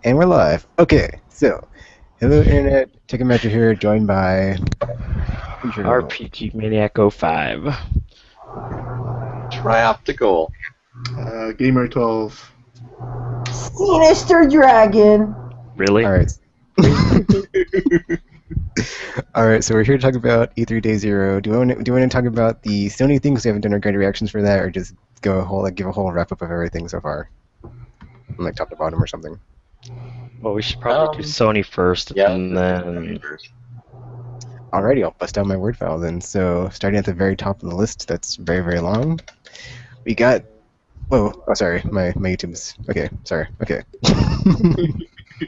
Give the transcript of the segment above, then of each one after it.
And we're live. Okay, so hello Internet, TKKNMSTR here, joined by RPG Maniac 05. Trioptical. Gamer 12. Sinisterdragon. Really? Alright. Alright, so we're here to talk about E3 Day Zero. Do you want to talk about the Sony thing because we haven't done our great reactions for that, or just go give a whole wrap up of everything so far? From like top to bottom or something. Well, we should probably do Sony first, and then... Alrighty, I'll bust out my Word file then. So, starting at the very top of the list, that's very, very long. We got... Whoa, oh sorry, my YouTube's... Okay, sorry, okay.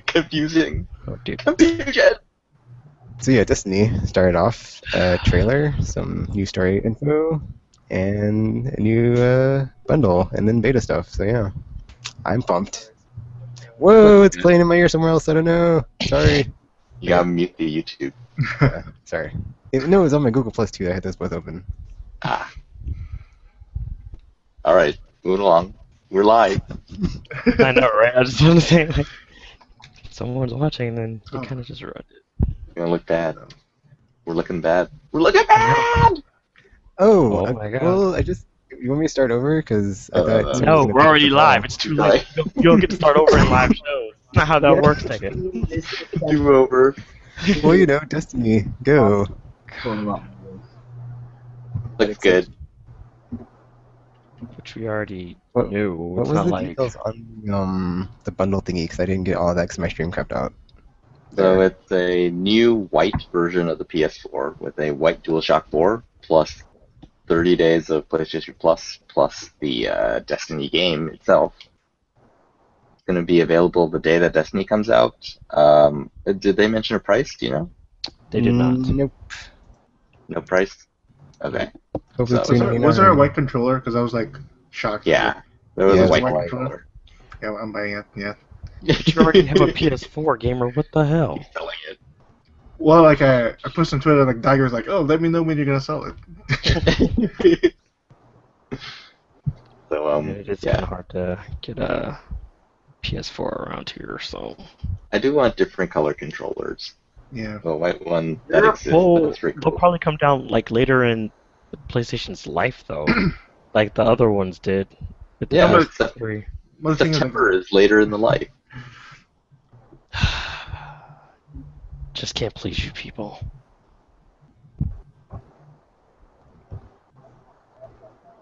Confusing. Oh, dude. Confusion! So yeah, Destiny started off, trailer, some new story info, and a new bundle, and then beta stuff, so yeah. I'm pumped. Whoa, it's playing in my ear somewhere else, I don't know. Sorry. You gotta mute the YouTube. Yeah, sorry. No, it was on my Google Plus too, I had those both open. Ah. Alright, moving along. We're live. I know, right? I just want to say, like, someone's watching, and then you kind of just run it. We're gonna look bad. We're looking bad. We're looking bad! Oh, Oh my god. Well, you want me to start over? Because I thought... No, we're already live. It's too late. You don't get to start over in live shows. That's not how that works, Tekken. Do over. Well, you know, Destiny, go. Looks good. Which we already What- knew. What It's was not the like... details on the bundle thingy? Because I didn't get all of that because my stream crapped out. So it's a new white version of the PS4 with a white DualShock 4 plus 30 days of PlayStation Plus plus the Destiny game itself. It's going to be available the day that Destiny comes out. Did they mention a price? Do you know? They did not. Nope. No price? Okay. Hope So- it's Was there a $3.99. white controller? Because I was like shocked. Yeah. There was Yeah, a white white controller. Yeah, I'm buying it. Yeah. But you already have a PS4, gamer. What the hell? He's selling it. Well, like I posted on Twitter, like Dagger was like, "Oh, let me know when you're gonna sell it." So It's kind of hard to get a PS4 around here, so... I do want different color controllers. Yeah. The white one that exists, but Well, it's pretty they'll cool. probably come down like later in PlayStation's life, though, like the other ones did. With the Yeah, but- PS3. Well, the thing is, like, September is later in the life. Just can't please you people.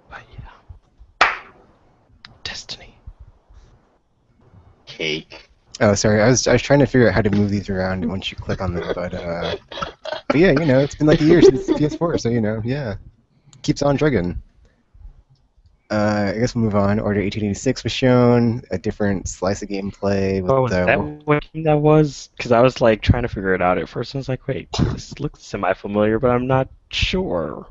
But yeah, Destiny. Cake. Oh, sorry. I was trying to figure out how to move these around once you click on them, but yeah, you know, it's been like a year since PS4, so you know, yeah, keeps on drugging. I guess we'll move on. Order 1886 was shown, a different slice of gameplay with Oh, is that what game that was? Because I was like trying to figure it out at first. And I was like, wait, this looks semi-familiar, but I'm not sure.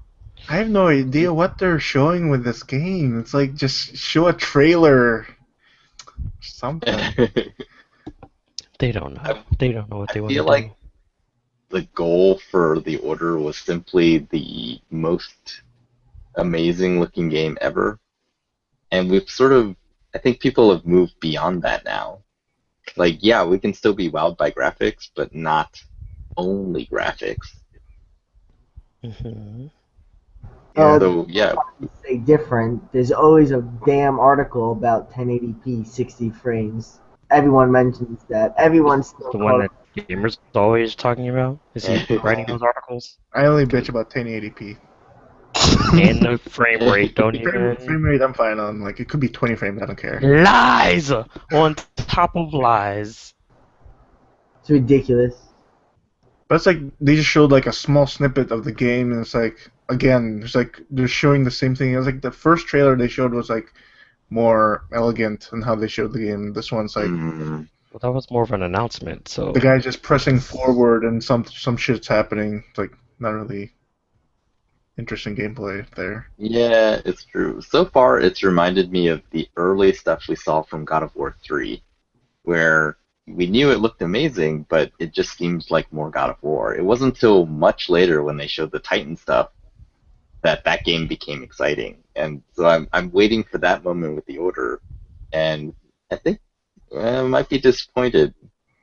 I have no idea what they're showing with this game. It's like just show a trailer, something. They don't know. They don't know what they want to feel do. like the goal for the order was simply the most amazing looking game ever. And we've sort of, I think people have moved beyond that now. Like, yeah, we can still be wowed by graphics, but not only graphics. Mhm. Well, So, yeah, say different. There's always a damn article about 1080p 60 frames. Everyone mentions that. Everyone's still The one that gamers always talking about? Is he writing those articles? I only bitch about 1080p. And the frame rate, don't even... Frame rate, I'm fine on. Like it could be 20 frames. I don't care. Lies! On top of lies. It's ridiculous. But it's like they just showed like a small snippet of the game, and it's like again, it's like they're showing the same thing. It was like the first trailer they showed was like more elegant in how they showed the game. This one's like mm, Well, that was more of an announcement, so... the guy's just pressing forward and some shit's happening. It's like not really interesting gameplay there. yeah, it's true. So far, it's reminded me of the early stuff we saw from God of War 3, where we knew it looked amazing, but it just seems like more God of War. It wasn't until much later when they showed the Titan stuff that game became exciting. And so I'm waiting for that moment with the order. And I think might be disappointed.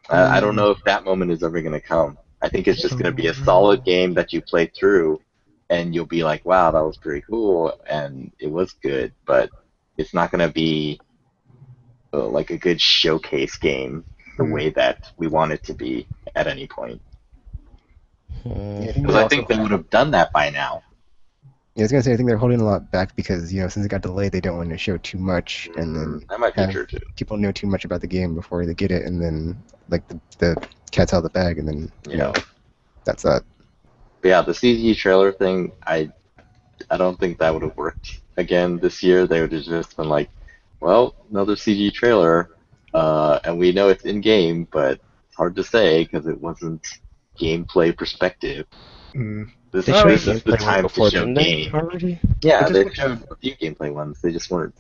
I don't know if that moment is ever going to come. I think it's just going to be a solid game that you play through, and you'll be like, wow, that was pretty cool, and it was good, but it's not going to be like a good showcase game the way that we want it to be at any point. Yeah, Because I think they would have done that by now. Yeah, I was gonna say I think they're holding a lot back because since it got delayed, they don't want to show too much, and then That might be have true too. people know too much about the game before they get it, and then like the cat's out of the bag, and then that's that. But yeah, the CG trailer thing, I don't think that would have worked again this year. They would have just been like, well, another CG trailer, and we know it's in game, but it's hard to say because it wasn't gameplay perspective. This is the time to show game. Already? Yeah, they showed a few gameplay ones. They just weren't.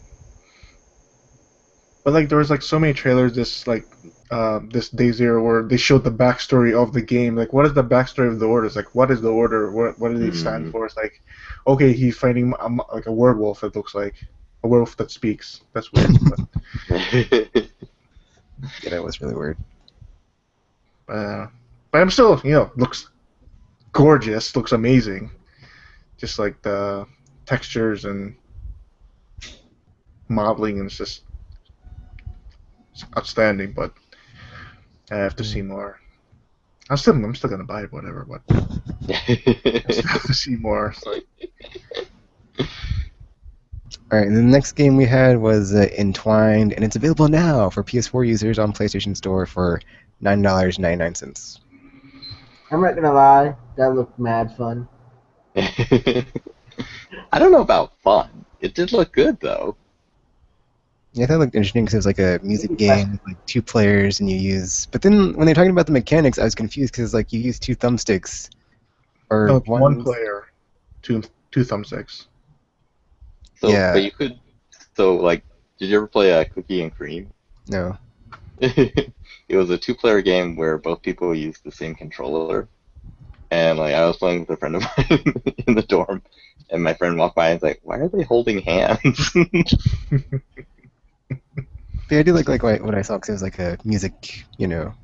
But like there was like so many trailers this Day Zero where they showed the backstory of the game. Like what is the backstory of the Order? It's like what is the Order? What do they stand for? It's like okay, he's fighting like a werewolf. It looks like a werewolf that speaks. That's weird. Yeah, that was really weird. But I'm still looks gorgeous. Looks amazing. Just like the textures and modeling and it's just outstanding, but I have to see more. I'm still gonna buy it, whatever. But I still have to see more. So. All right, and the next game we had was Entwined, and it's available now for PS4 users on PlayStation Store for $9.99. I'm not gonna lie, that looked mad fun. I don't know about fun. It did look good though. Yeah, I thought it looked interesting because it was like a music game, like 2 players, and you use. But then when they're talking about the mechanics, I was confused because like you use 2 thumbsticks, or no, one player, two thumbsticks. So, yeah. But you could. So like, did you ever play Cookie and Cream? No. It was a 2-player game where both people used the same controller, and like I was playing with a friend of mine in the dorm, and my friend walked by and was like, "Why are they holding hands?" Yeah, I do like what I saw because it was like a music, not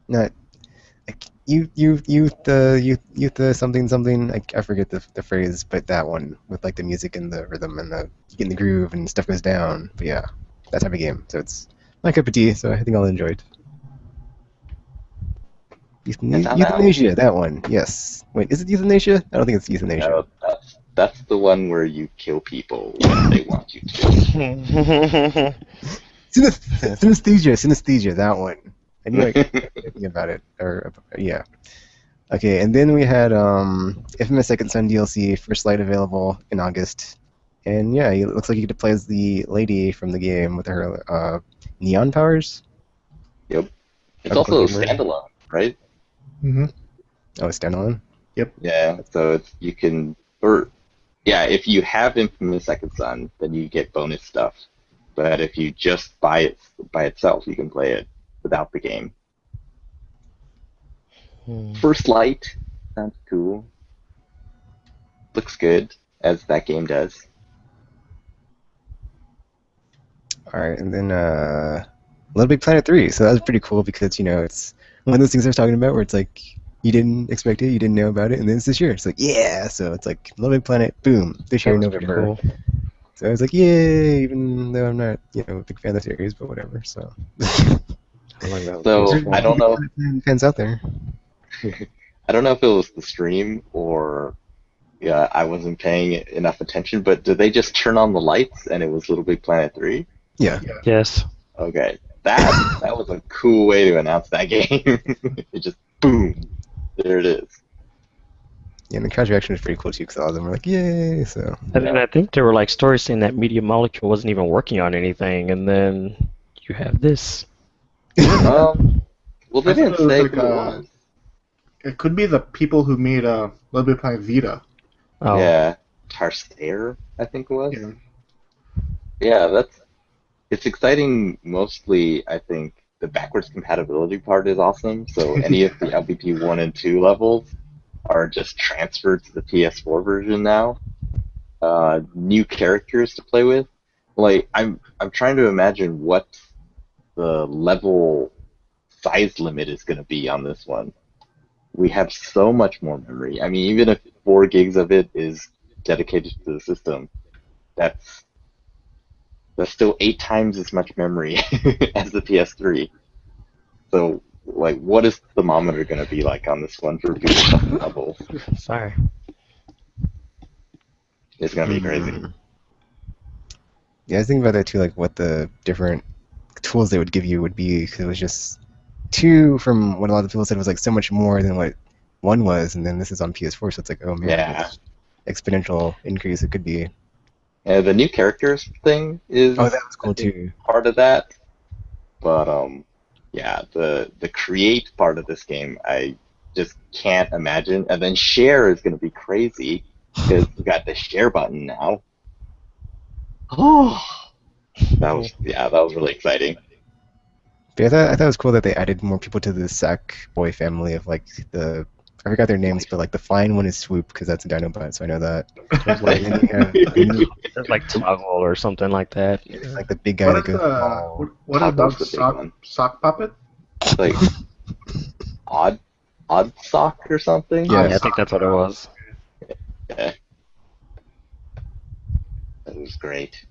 like the something. I forget the phrase, but that one with like the music and the rhythm and the you get in the groove and stuff goes down. But yeah, that type of game. So it's my cup of tea. So I think I'll enjoy it. Euthanasia, that one. Yes. Wait, is it euthanasia? I don't think it's euthanasia. No, that's the one where you kill people when they want you to. Synesthesia, that one. I knew I could think about it. Yeah. Okay, and then we had Infamous Second Son DLC, First Light available in August. And yeah, it looks like you get to play as the lady from the game with her neon powers. Yep. It's also a standalone, right? Mm-hmm. Oh, it's standalone? Yep. Yeah, so you can, if you have Infamous Second Son, then you get bonus stuff. But if you just buy it by itself, you can play it without the game. First Light sounds cool. Looks good, as that game does. Alright, and then Little Big Planet 3. So that was pretty cool because, it's one of those things I was talking about where it's like, you didn't expect it, you didn't know about it, and then it's this year. It's like, yeah! So it's like, Little Big Planet, boom, this year in November. Cool. So I was like, yay! Even though I'm not, a big fan of the series, but whatever, so. So, I don't know. Fans out there. I don't know if it was the stream or I wasn't paying enough attention, but did they just turn on the lights and it was Little Big Planet 3? Yeah. Yes. Okay. That was a cool way to announce that game. It just, boom, there it is. Yeah, and the crowd reaction was pretty cool too because all of them were like, yay! So. And then I think there were like stories saying that Media Molecule wasn't even working on anything, and then you have this. Well, they didn't say who it was. It could be the people who made Little Big Planet Vita. Oh. Yeah, Tarstair, I think it was. Yeah, it's exciting. Mostly, I think the backwards compatibility part is awesome. So any of the LBP 1 and 2 levels are just transferred to the PS4 version now. New characters to play with. Like I'm trying to imagine what the level size limit is going to be on this one. We have so much more memory. I mean, even if 4 gigs of it is dedicated to the system, that's still 8 times as much memory as the PS3. So, like, what is the thermometer going to be like on this one for people levels? Sorry. It's going to be crazy. Yeah, I was thinking about that too, like what the different tools they would give you would be, because it was just 2, from what a lot of people said, was like so much more than what 1 was, and then this is on PS4, so it's like, oh man, Yeah. this exponential increase it could be. The new characters thing is Oh, that was cool I think, too. part of that. But yeah, the create part of this game, I just can't imagine. And then share is going to be crazy because we got the share button now. Oh, that was really exciting. But I thought it was cool that they added more people to the Sackboy family of like I forgot their names, but like the flying one is Swoop because that's a Dinobot, so I know that. There's like, And then you have there's like Toggle or something like that. it's like the big guy that goes. What Toddler's about the big one. sock puppet? Like odd sock or something. Yeah. Yeah, I think that's what it was. Yeah. That was great.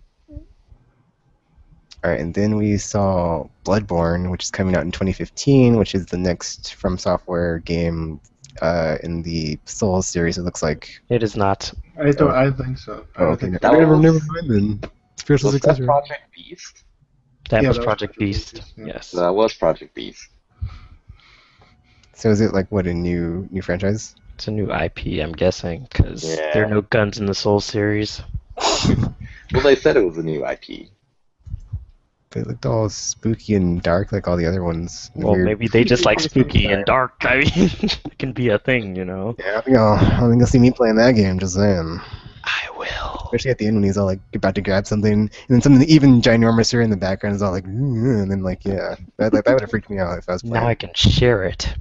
Alright, and then we saw Bloodborne, which is coming out in 2015, which is the next From Software game in the Souls series, it looks like. It is not. I think so. Oh, okay. That Never was- mind then. Spiritual Was that successor. Project Beast? That Yeah, was that was Project Project Beast. Beast, yeah. Yes. That was Project Beast. So is it like what, a new franchise? It's a new IP, I'm guessing, because Yeah. there are no guns in the Soul series. Well, they said it was a new IP. But it looked all spooky and dark like all the other ones. Well, Weird. maybe they just like spooky and dark. I mean, it can be a thing, you know. Yeah, I think you'll see me playing that game, just saying. I will. Especially at the end when he's all like about to grab something, and then something even ginormouser in the background is all like, and then like, yeah, that would have freaked me out if I was playing. Now I can share it.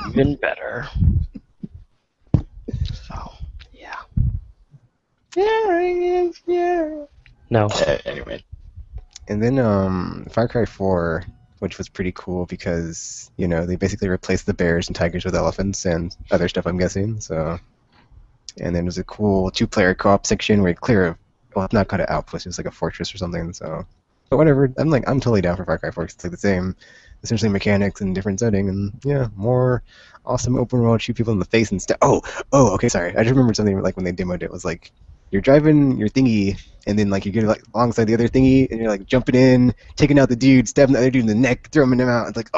Even better. So, yeah. Sharing is yeah. No. Anyway. And then Far Cry 4, which was pretty cool because, you know, they basically replaced the bears and tigers with elephants and other stuff, I'm guessing. So, and then there's a cool 2-player co-op section where you clear well, it's not called an outpost, it's like a fortress or something. So, but whatever. I'm totally down for Far Cry 4 'cause it's like the same, essentially mechanics in different setting, and yeah, more awesome open world, shoot people in the face and stuff. Oh, okay, sorry. I just remembered something like when they demoed it was like, you're driving your thingy, and then like you get like alongside the other thingy, and you're like jumping in, taking out the dude, stabbing the other dude in the neck, throwing him out. It's like,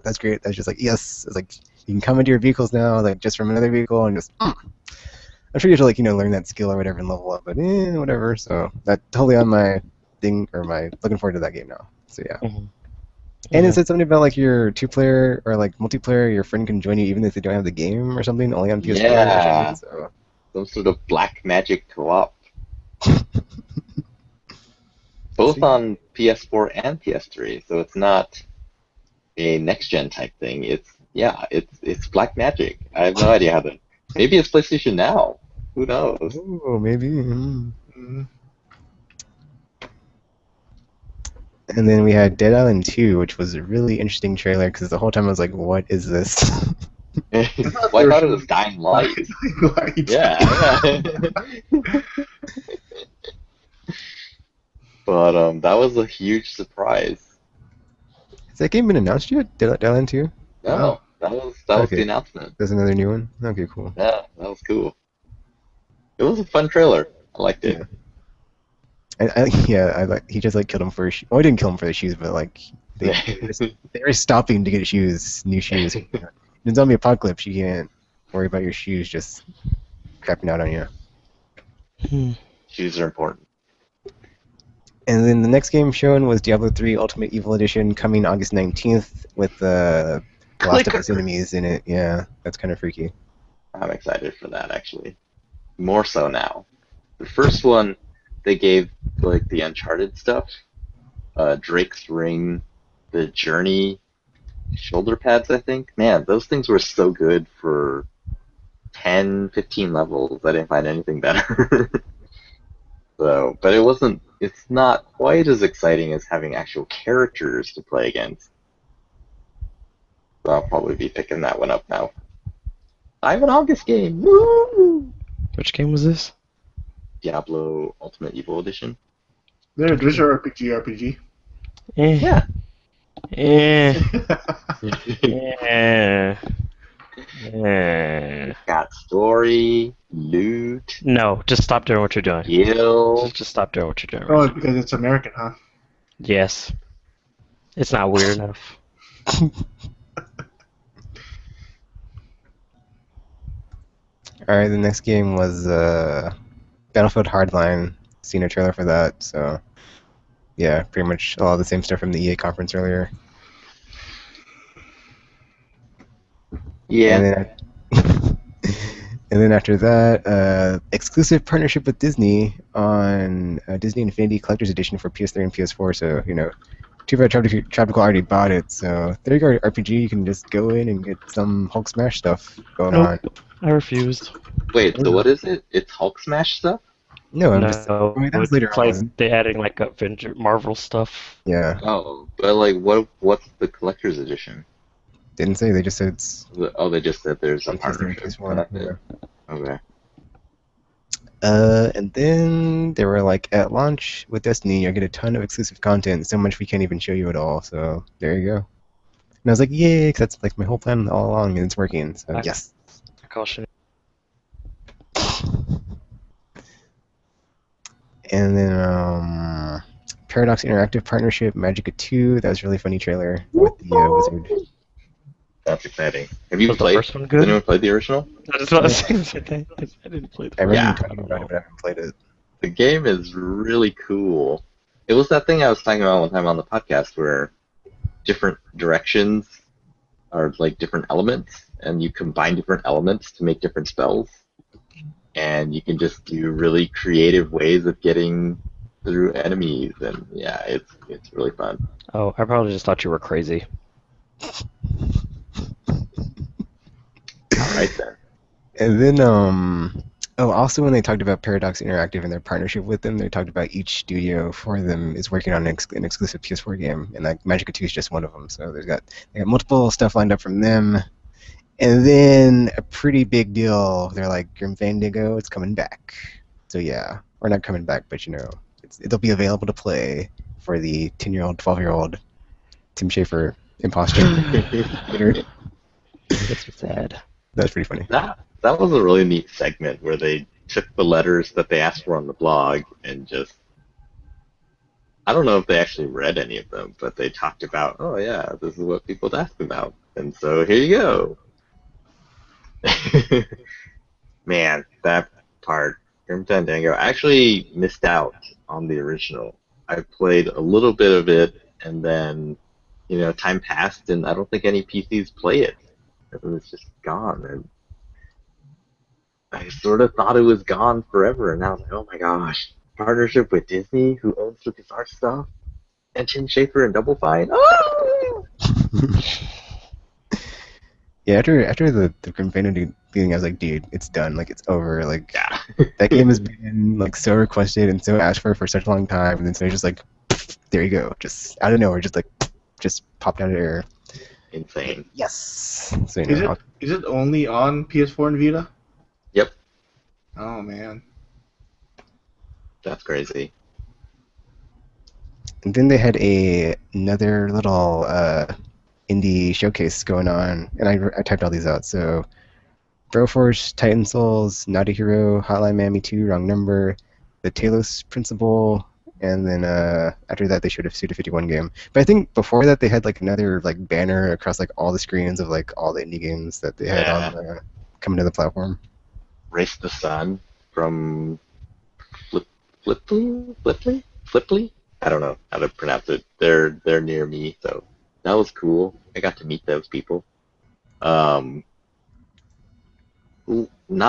that's great. That's just like, yes. It's like you can come into your vehicles now, like just from another vehicle, and just. I'm sure you have to like learn that skill or whatever and level up, but whatever. So that's totally on my thing or my looking forward to that game now. So yeah. Mm-hmm. And it said something about like your 2-player or like multiplayer, your friend can join you even if they don't have the game or something, only on PS4 Yeah. or something. So. Some sort of black magic co-op. Both on PS4 and PS3, so it's not a next-gen type thing. It's black magic. I have no idea how to. Maybe it's PlayStation Now. Who knows? Oh, maybe. And then we had Dead Island 2, which was a really interesting trailer because the whole time I was like, what is this? Well, I thought it was Dying Light. Light. Yeah. But that was a huge surprise. Has that game been announced yet? Dead Island 2? No, that was Okay. the announcement. There's another new one? Okay, cool. Yeah, that was cool. It was a fun trailer. I liked it. He just like killed him for his shoes. Well, he didn't kill him for the shoes, but like they were stopping to get shoes, new shoes. In zombie apocalypse, you can't worry about your shoes just crapping out on you. Shoes are important. And then the next game shown was Diablo 3 Ultimate Evil Edition, coming August 19th with the Last of Us enemies in it. Yeah, that's kind of freaky. I'm excited for that, actually. More so now. The first one, they gave like the Uncharted stuff, Drake's Ring, the Journey shoulder pads, I think. Man, those things were so good for 10, 15 levels. I didn't find anything better. So, but it wasn't it's not quite as exciting as having actual characters to play against. So I'll probably be picking that one up now. I'm an August game. Woo! Which game was this? Diablo Ultimate Evil Edition. There's your RPG. Eh. Yeah. Eh. Eh. Eh. Got story, loot, No, just stop doing what you're doing. guild. Just stop doing what you're doing. Oh, Right now. because it's American, huh? Yes. It's not weird enough. Alright, the next game was Battlefield Hardline. Seen a trailer for that, so yeah, pretty much all the same stuff from the EA conference earlier. Yeah. And then, and then after that, exclusive partnership with Disney on Disney Infinity Collector's Edition for PS3 and PS4. So, you know, too bad Trioptical already bought it. So there you go, RPG. You can just go in and get some Hulk Smash stuff going on. Nope. I refused. Wait, so what is it? It's Hulk Smash stuff? No, I'm just. No, I mean, that was it's later like on. they adding like Avenger Marvel stuff. Yeah, Oh, but like, what's the collector's edition? didn't say. They just said it's Oh, they just said there's a on PS3 and partnership. PS4. That's Yeah. it. Okay. And then they were like, at launch with Destiny, you'll get a ton of exclusive content, so much we can't even show you at all. So there you go. And I was like, yay, 'cause that's like my whole plan all along, and it's working. So yes. I caution. And then Paradox Interactive Partnership, Magicka 2. That was a really funny trailer with the wizard. That's exciting. Have you Was the played? first one Has good? anyone played the original? That's what I was saying. I didn't play I the remember Yeah. you talking about it, but I haven't played it. The game is really cool. It was that thing I was talking about one time on the podcast where different directions are like different elements, and you combine different elements to make different spells. And you can just do really creative ways of getting through enemies, and yeah, it's really fun. Oh, I probably just thought you were crazy. All right then. And then, also when they talked about Paradox Interactive and their partnership with them, they talked about each studio for them is working on an exclusive PS4 game, and like Magicka 2 is just one of them. So they got multiple stuff lined up from them. And then a pretty big deal, they're like, Grim Fandango, it's coming back. So yeah, or not coming back, but you know, it'll be available to play for the 10-year-old, 12-year-old Tim Schafer imposter. That's sad. That's pretty funny. That was a really neat segment where they took the letters that they asked for on the blog and just, I don't know if they actually read any of them, but they talked about, oh yeah, this is what people asked about, and so here you go. Man, that part, Grim Fandango, I actually missed out on the original. I played a little bit of it, and then, you know, time passed, and I don't think any PCs play it. It was just gone, and I sort of thought it was gone forever, and I was like, oh my gosh, partnership with Disney, who owns LucasArts stuff, and Tim Schafer and Double Fine. Oh! Yeah, after the Grim Fandango thing, I was like, dude, it's done. Like, it's over. Like, Yeah. that game has been like so requested and so asked for such a long time, and then so it's just like, there you go, just out of nowhere, just like, just popped out of air. Insane. Yes. So you know, Is it only on PS4 and Vita? Yep, Oh man. that's crazy. and then they had another little indie showcase going on, and I typed all these out. So, Broforce, Titan Souls, Naughty Hero, Hotline Miami 2, Wrong Number, the Talos Principle, and then after that they showed a Suda 51 game. But I think before that they had like another like banner across like all the screens of like all the indie games that they had on coming to the platform. Race the Sun from Flipply? I don't know how to pronounce it. They're near me, so that was cool. I got to meet those people. Not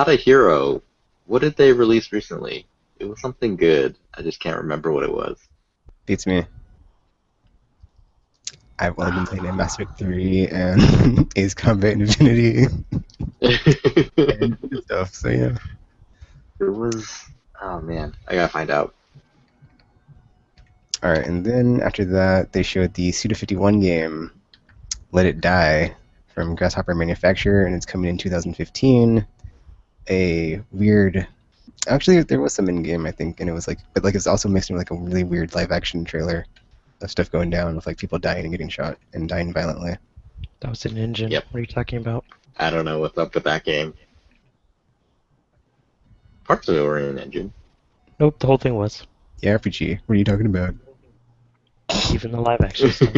a Hero. What did they release recently? It was something good. I just can't remember what it was. Beats me. I've only been playing Mass Effect 3 and Ace Combat Infinity and stuff. So yeah. It was. Oh man, I gotta find out. All right, and then after that, they showed the Suda51 game, Let It Die, from Grasshopper Manufacturer, and it's coming in 2015. A weird. Actually, there was some in-game, I think, and it was like, but like it's also mixed in with like a really weird live-action trailer of stuff going down with like people dying and getting shot and dying violently. That was an engine. Yep. What are you talking about? I don't know what's up with that game. Parts of it were in an engine. Nope, the whole thing was. Yeah, RPG. What are you talking about? Even the live action stuff.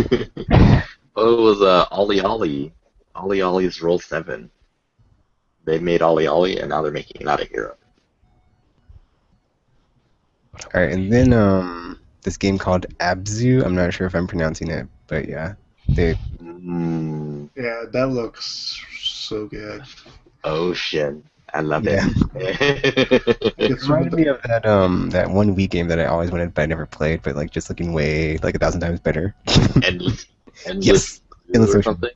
Oh, it was Ollie Ollie. Ollie Ollie's Roll 7. They made Ollie Ollie, and now they're making Not a Hero. All right, and then this game called Abzu. I'm not sure if I'm pronouncing it, but yeah, they. Yeah, that looks so good. Ocean. I love Yeah. it. It reminded me of that that one Wii game that I always wanted but I never played, but like just looking way like 1,000 times better. Endless Yes, Endless or Ocean. something.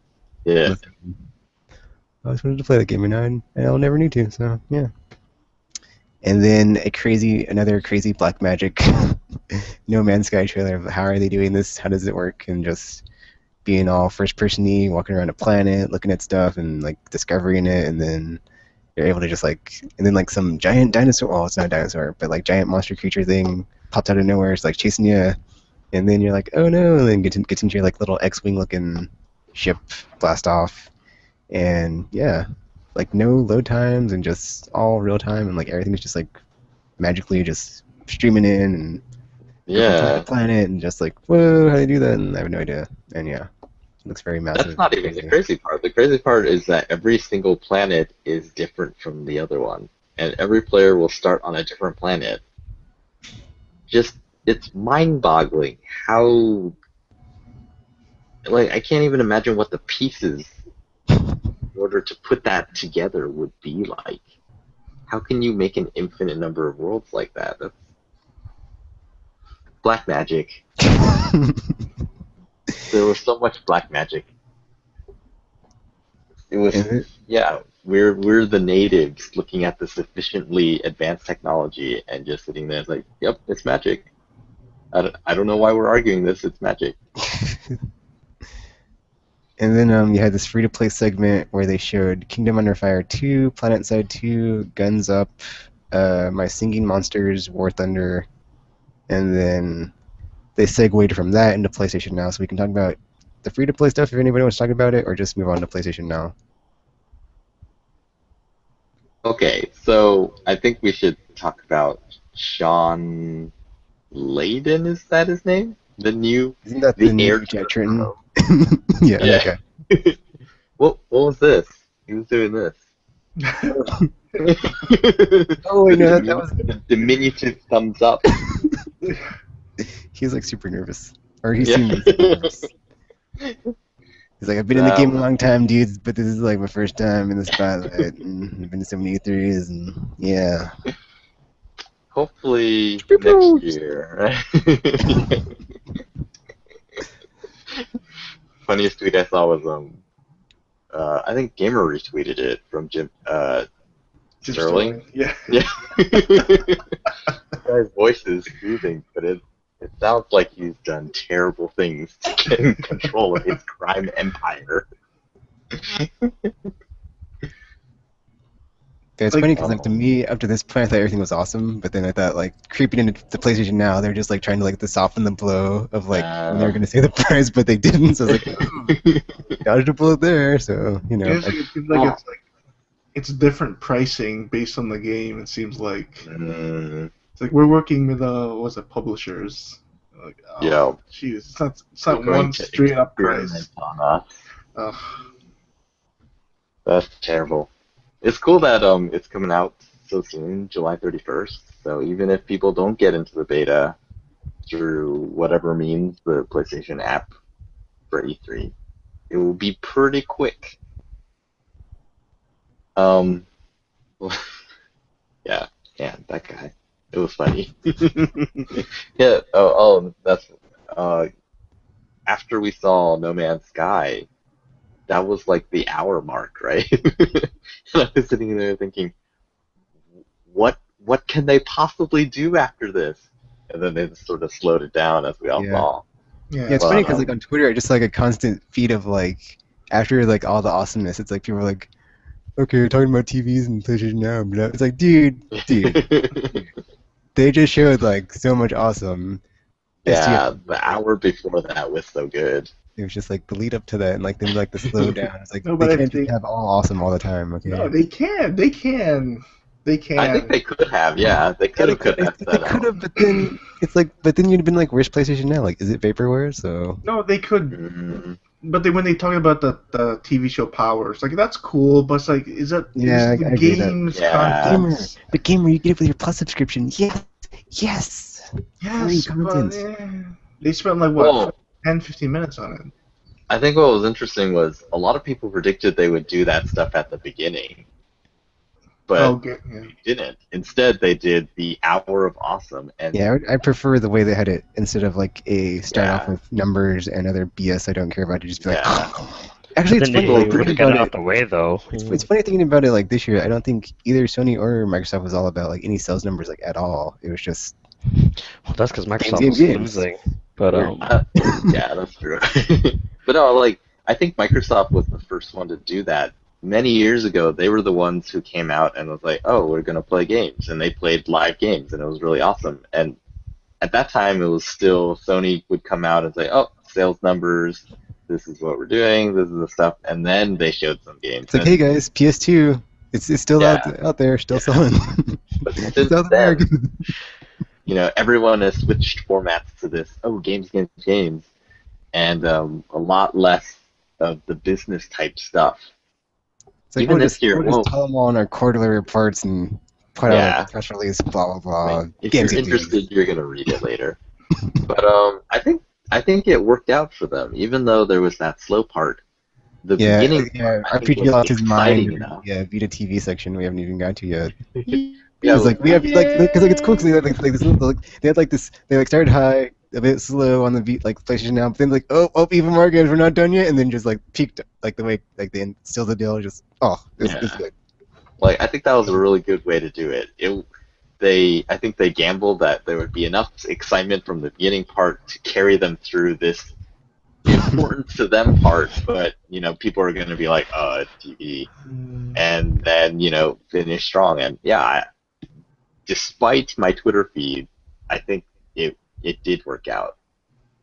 Yeah. I always wanted to play that game, and I'll never need to. So yeah. And then another crazy Black Magic No Man's Sky trailer of how are they doing this? How does it work? And just being all first-person-y, walking around a planet, looking at stuff, and like discovering it, and then you're able to just like, and then like some giant dinosaur. Well, it's not a dinosaur, but like giant monster creature thing pops out of nowhere. It's like chasing you, and then you're like, oh no! And then gets into your like little X-wing looking ship, blast off, and yeah. Like no load times and just all real time and like everything's just like magically just streaming in and go from planet to planet and just like whoa, how do you do that? And I have no idea. And yeah, it looks very massive. That's not even the crazy part. The crazy part is that every single planet is different from the other one, and every player will start on a different planet. Just it's mind-boggling how like I can't even imagine what the pieces in order to put that together would be like. How can you make an infinite number of worlds like that? That's black magic. There was so much black magic. It was yeah, we're the natives looking at the sufficiently advanced technology and just sitting there like, yep, it's magic. I don't know why we're arguing this, it's magic. And then you had this free-to-play segment where they showed Kingdom Under Fire 2, PlanetSide 2, Guns Up, My Singing Monsters, War Thunder, and then they segued from that into PlayStation Now, so we can talk about the free-to-play stuff if anybody wants to talk about it, or just move on to PlayStation Now. Okay, so I think we should talk about Sean Layden, is that his name? Isn't that the new Jack Tritton? Yeah. That guy. What was this? He was doing this. Oh wait, no, that was the diminutive thumbs up. He was like super nervous, or he seemed super nervous. He's like, I've been in the game a long time, dudes, but this is like my first time in the spotlight, and I've been to so many E3s, and yeah. Hopefully next year. Funniest tweet I saw was I think Gamer retweeted it from Jim Sterling. Yeah. The guy's voice is soothing, but it sounds like he's done terrible things to get in control of his crime empire. Yeah, it's funny because like to me, up to this point, I thought everything was awesome, but then I thought like creeping into the PlayStation Now, they're just like trying to like to soften the blow of like when they were gonna say the price, but they didn't. So I was like, dodged a bullet there. So you know, it seems like it's different pricing based on the game. It seems like it's like we're working with publishers. Like, oh, jeez, it's not one straight up price. That's terrible. It's cool that it's coming out so soon, July 31st. So even if people don't get into the beta through whatever means, the PlayStation app for E3, it will be pretty quick. Yeah, that guy. It was funny. Yeah. That's after we saw No Man's Sky. That was like the hour mark, right? And I was sitting there thinking, what can they possibly do after this? and then they just sort of slowed it down as we all Yeah. saw. Yeah. Yeah, it's Well, funny because like on Twitter, I just like a constant feed of like after like all the awesomeness, it's like people are like, okay, we're talking about TVs and PlayStation now. Blah. It's like, dude, they just showed like so much awesome. yeah, STF. the hour before that was so good. It was just like the lead up to that and like then like the slow down. It's like No, they but can't just have all awesome all the time. Okay. No, they can. They can. They can. I think they could have, yeah. They could have cut that They could out. have, but then it's like, but then you'd have been like, where's PlayStation now? Like, is it vaporware? So No, they could. Mm, But when they talk about the TV show Powers, like that's cool. But it's like, is that Yeah, is I the agree that- game's Yeah. content? but gamer, you get it with your Plus subscription. Yes. Yes, Free but content. they spent like what Well, 10, 15 minutes on it. I think what was interesting was a lot of people predicted they would do that stuff at the beginning, but Okay. Yeah. they didn't. Instead, they did the hour of awesome, and Yeah, I prefer the way they had it instead of like a start Yeah. off with numbers and other BS I don't care about. To just be like, Yeah. actually, it's Then funny. they Like, would thinking have gotten about out it, the way though. it's funny thinking about it. Like this year, I don't think either Sony or Microsoft was all about like any sales numbers like at all. It was just Well, that's because Microsoft Games, was games. losing. But yeah, that's true. But no, like I think Microsoft was the first one to do that. Many years ago, they were the ones who came out and was like, "Oh, we're gonna play games," and they played live games, and it was really awesome. And at that time, it was still Sony would come out and say, "Oh, sales numbers. This is what we're doing. This is the stuff," and then they showed some games. it's like, hey guys, PS2, it's still Yeah. out there, still selling. But since South then, America. everyone has switched formats to this. Oh, games, and a lot less of the business type stuff. It's like Even we'll this just, year, we'll just well- tell them all in our quarterly reports and put out Yeah. like a press release, blah blah blah. If Games you're and games. interested, you're gonna read it later. But I think it worked out for them, even though there was that slow part. The Yeah, beginning, yeah. I think, RPG was lost his exciting mind. enough. Yeah, Vita TV section we haven't even got to yet. Yeah, It's like we have because like it's cool because they had like this like they had like this they like started high a bit slow on the beat like PlayStation now but then like oh even more games we're not done yet and then just like peaked like the way like they still the deal just it's Yeah. good. Like I think that was a really good way to do it. I think they gambled that there would be enough excitement from the beginning part to carry them through this important to them part, but people are going to be like, oh, it's TV, and then finish strong. And yeah, despite my Twitter feed, I think it did work out.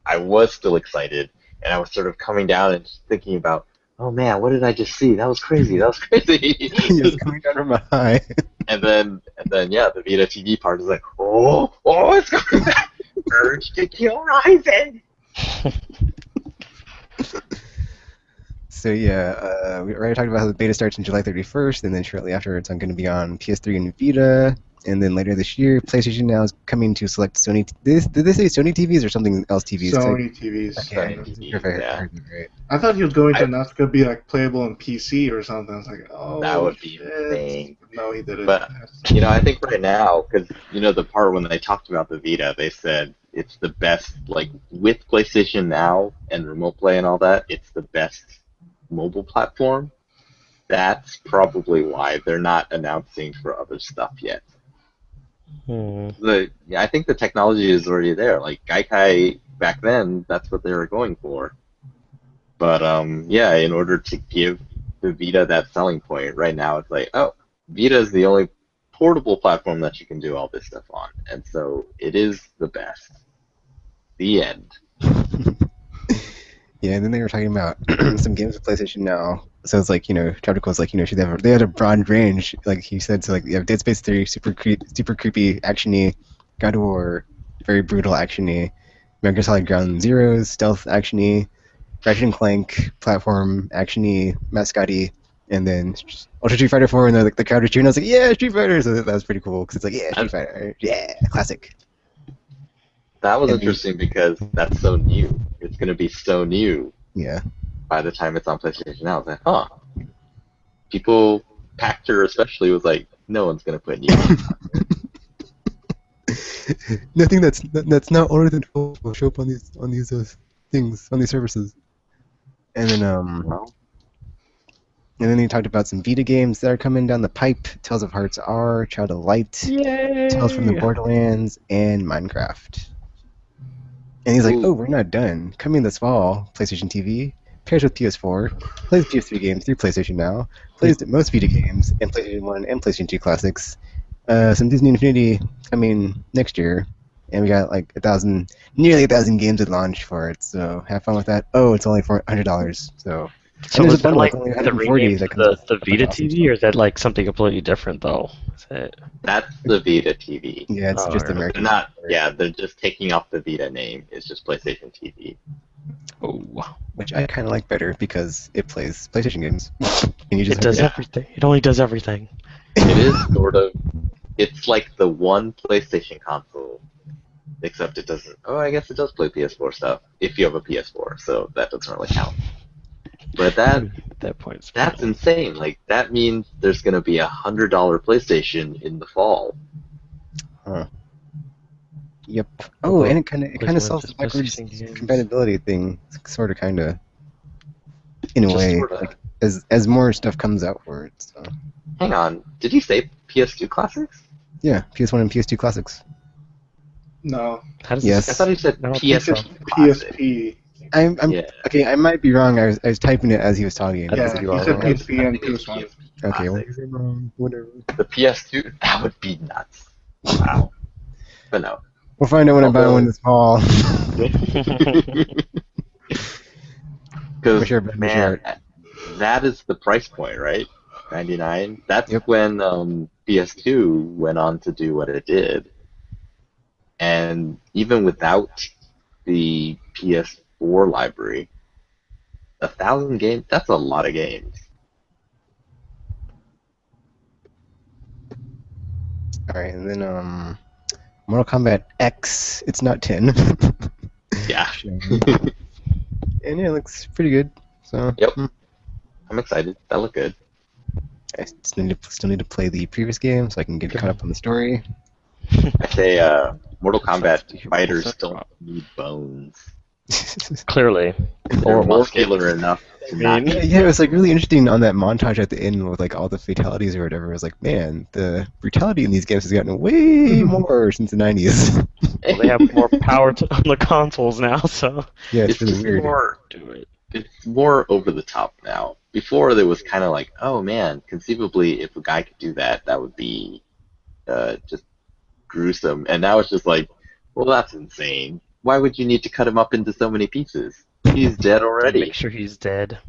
I was still excited, and I was sort of coming down and thinking about, oh man, what did I just see? That was crazy. It's coming down from a high. And then yeah, the Vita TV part is like, oh, it's coming back. Urge to kill rising. So yeah, we already talked about how the beta starts on July 31st, and then shortly after it's going to be on PS3 and Vita, and then later this year, PlayStation Now is coming to select Sony. Did they say Sony TVs or something else TVs? Sony TVs. Okay, Sony TVs, if I yeah. heard it right. I thought he was going to announce it could be like playable on PC or something. I was like, oh, That would be shit. insane. No, he didn't. But I think right now, because the part when they talked about the Vita, they said it's the best, like with PlayStation Now and Remote Play and all that, it's the best mobile platform. That's probably why they're not announcing for other stuff yet. I think the technology is already there. Like Gaikai back then, that's what they were going for. But yeah, in order to give the Vita that selling point, right now it's like, oh, Vita is the only portable platform that you can do all this stuff on, and so it is the best. The end. Yeah, and then they were talking about some games with PlayStation Now. So it's like, Trioptical is like, they had a broad range, like he said. So like, you have Dead Space 3, super creepy, actiony, God of War, very brutal, actiony, Metal Gear Solid Ground Zeroes, stealth, actiony, Ratchet and Clank, platform, actiony, mascoty, and then Ultra Street Fighter 4, and then like the crowd was cheering. I was like, yeah, Street Fighter. So that was pretty cool because it's like, yeah, Street Fighter, yeah, classic. That was And- interesting because that's so new. It's going to be so new Yeah. by the time it's on PlayStation Now. It's like, huh. People, Pactor especially, was like, no one's going to put new. Nothing that's not older than 12 will show up on these things on these services. And then And then they talked about some Vita games that are coming down the pipe: Tales of Hearts R, Child of Light, Yay! Tales from the Borderlands, and Minecraft. And he's like, Ooh. "Oh, we're not done. Coming this fall, PlayStation TV pairs with PS4, plays PS3 games through PlayStation Now, plays most Vita games and PlayStation 1 and PlayStation 2 classics. Some Disney Infinity coming next year, and we got like nearly a thousand games at launch for it. So have fun with that. Oh, it's only $400. So So and there's was a that bundle like that's only the 140 rename that to comes with the a bunch Vita of awesome TV, stuff. or is that like something completely different though? Is it? That's the Vita TV. Yeah, it's Oh, just okay. They're American. not. Yeah, they're just taking off the Vita name. It's just PlayStation TV. Oh, Which I kind of like better because it plays PlayStation games. And you just it have does to- everything. It only does everything. It is sort of. It's like the one PlayStation console, except it doesn't. Oh, I guess it does play PS4 stuff if you have a PS4, so that doesn't really count. But At that point, it's that's fine. insane. Like that means there's going to be $100 PlayStation in the fall. Yep. Oh, and it kind Plays of more sells just the backwards PlayStation games. compatibility thing, sort of, kind of, in a Just way, sorta. like as more stuff comes out for it. So Hang on, did you say PS2 classics? yeah, PS1 and PS2 classics. No, How does Yes. I thought you said I don't PS2 think so. classics. PSP. I'm Yeah. okay. I might be wrong. I was typing it as he was talking. I Yeah, think he you are said wrong. PSP I and think it's PS1. PSP Okay, well, classics. whatever. The PS2, that would be nuts. Wow. But no. We'll find out when I buy one this fall. Because, Sure, but man, sure. that is the price point, right? 99. That's Yep. when PS2 went on to do what it did. And even without the PS4 library, 1,000 games, that's a lot of games. Alright, and then Mortal Kombat X. It's not 10. Yeah. And yeah, it looks pretty good. So Yep. I'm excited. That looked good. I still need to play the previous game so I can get caught up on the story. I say Mortal Sounds Kombat like a fighters full don't set. need bones. Clearly. They're muscular enough to not mean- need Yeah, it was like really interesting on that montage at the end with like all the fatalities or whatever. It was like, man, the brutality in these games has gotten way more since the 90s. Well, they have more power on the consoles now, so Yeah, it's It's really just weird. more do it. it's more over the top now. Before there was kind of like, oh man, conceivably if a guy could do that, that would be just gruesome. And now it's just like, well, that's insane. Why would you need to cut him up into so many pieces? He's dead already. Make sure he's dead.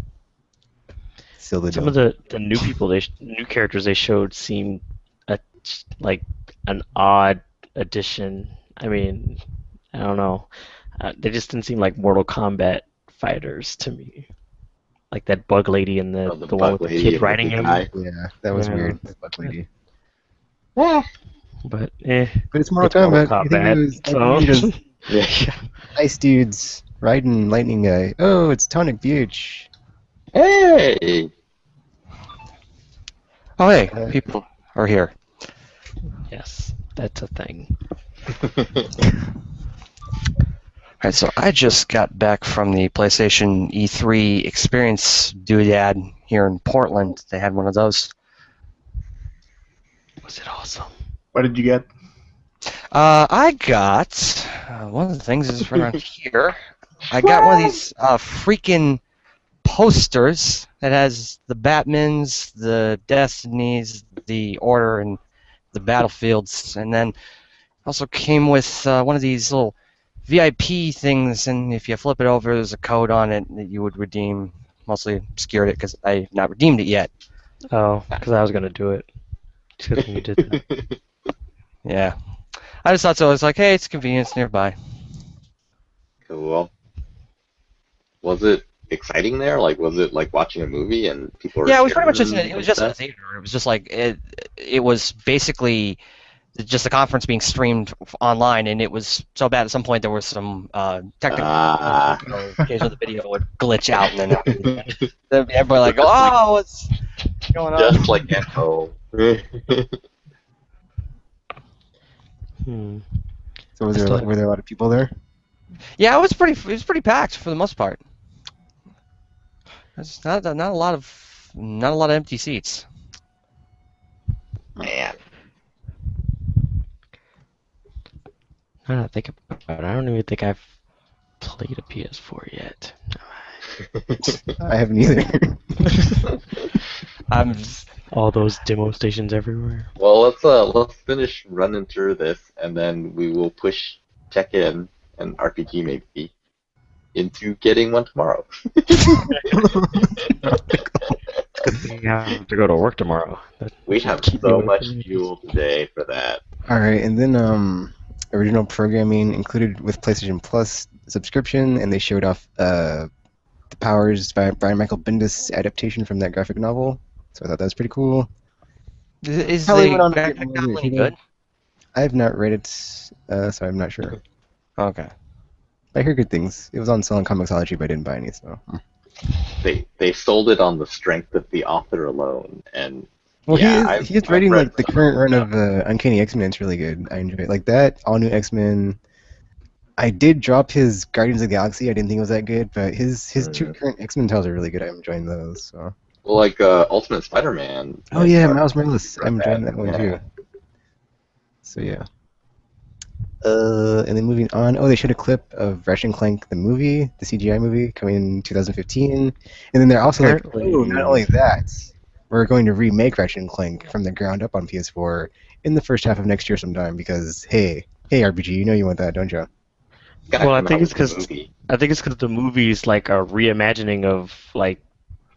Still the Some of the new people, new characters they showed seemed like an odd addition. I mean, I don't know. They just didn't seem like Mortal Kombat fighters to me. Like that bug lady and the Oh, the one bug with the lady kid and the riding big him. guy. Yeah, that was Yeah. weird. That bug lady. But But it's Mortal It's Mortal Kombat. You think it was so- Yeah. ice dudes riding lightning guy. Oh, it's TonicBH. Hey! Oh, hey, people are here. yes, that's a thing. All right, so I just got back from the PlayStation E3 experience doodad here in Portland. They had one of those. Was it awesome? What did you get? I got one of the things is right around here. I got one of these freaking posters that has the Batmans, the Destinies, the Order, and the Battlefields, and then also came with one of these little VIP things, and if you flip it over, there's a code on it that you would redeem. Mostly obscured it because I have not redeemed it yet. Oh, because I was gonna do it. It's good thing you did that. Yeah, I just thought so. I was like, hey, it's convenient, it's nearby. Cool. Was it exciting there? Like, was it like watching a movie and people were Yeah, it was pretty much just scared it was and just in a stuff? theater. It was just like it was basically just a conference being streamed online, and it was so bad at some point there was some technical occasionally the video would glitch out, and then everybody like, oh, what's going on? Just like at home. Hmm. So were there a lot of people there? Yeah, it was pretty packed for the most part. There's not a lot of not a lot of empty seats. Man. Now that I think about it, I don't even think I've played a PS4 yet. I haven't either. I'm All those demo stations everywhere. Well, let's finish running through this, and then we will push Tekken and RPG maybe into getting one tomorrow. We have to go to work tomorrow. We have Keep so me much away from fuel today for that. All right, and then original programming included with PlayStation Plus subscription, and they showed off the Powers by Brian Michael Bendis adaptation from that graphic novel. So I thought that was pretty cool. Is Probably the went on a graphic bit more novel than any it good? I have not read it, so I'm not sure. Okay. I hear good things. It was on Selling Comixology, but I didn't buy any, so. They sold it on the strength of the author alone, and Well, yeah, he is I've writing read like the some current run stuff. of Uncanny X-Men. It's really good. I enjoy it. Like that all new X-Men. I did drop his Guardians of the Galaxy. I didn't think it was that good, but his two current X-Men titles are really good. I'm enjoying those. So. Well, like Ultimate Spider-Man. Oh yeah, Miles Morales. I'm Read enjoying that one yeah. too. So yeah. And then moving on. Oh, they showed a clip of Ratchet and Clank the movie, the CGI movie, coming in 2015. And then they're also Apparently- like, oh, not only that, we're going to remake Ratchet and Clank from the ground up on PS4 in the first half of next year sometime. Because hey, RPG, you know you want that, don't you? Gotta Well, I come think out it's with a 'cause- movie. I think it's because the movie's like a reimagining of like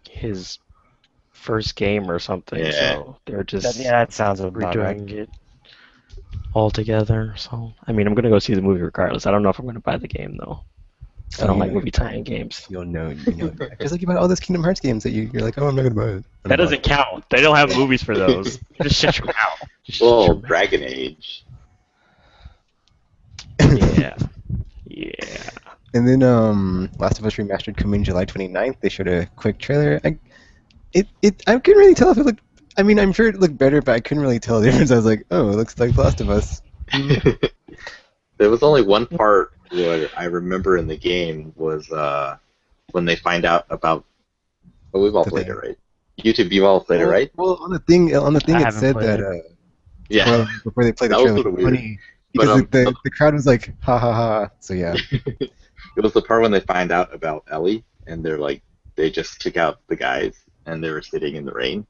his first game or something. Yeah. So they're just That sounds about right. redoing it all together. So I mean, I'm gonna go see the movie regardless. I don't know if I'm gonna buy the game though. I don't like movie tie-in games. You'll know. You know. Just like you buy all those Kingdom Hearts games that you're like, oh, I'm not gonna buy it. That doesn't count. They don't have movies for those. Just shut your mouth. Just shut Well, your mouth. Dragon Age. Yeah. Yeah. And then Last of Us Remastered coming July 29th. They showed a quick trailer. I couldn't really tell if it looked. I mean, I'm sure it looked better, but I couldn't really tell the difference. I was like, oh, it looks like Last of Us. There was only one part where I remember in the game was when they find out about. Oh, we've all The played thing. it, right? YouTube, you've all played it, right? Well, on the thing, I it haven't said played that. Yeah. Well, before they played the That was trailer, sorta it was weird. funny because But, the crowd was like, ha ha ha. So yeah. It was the part when they find out about Ellie, and they're like, they just took out the guys, and they were sitting in the rain.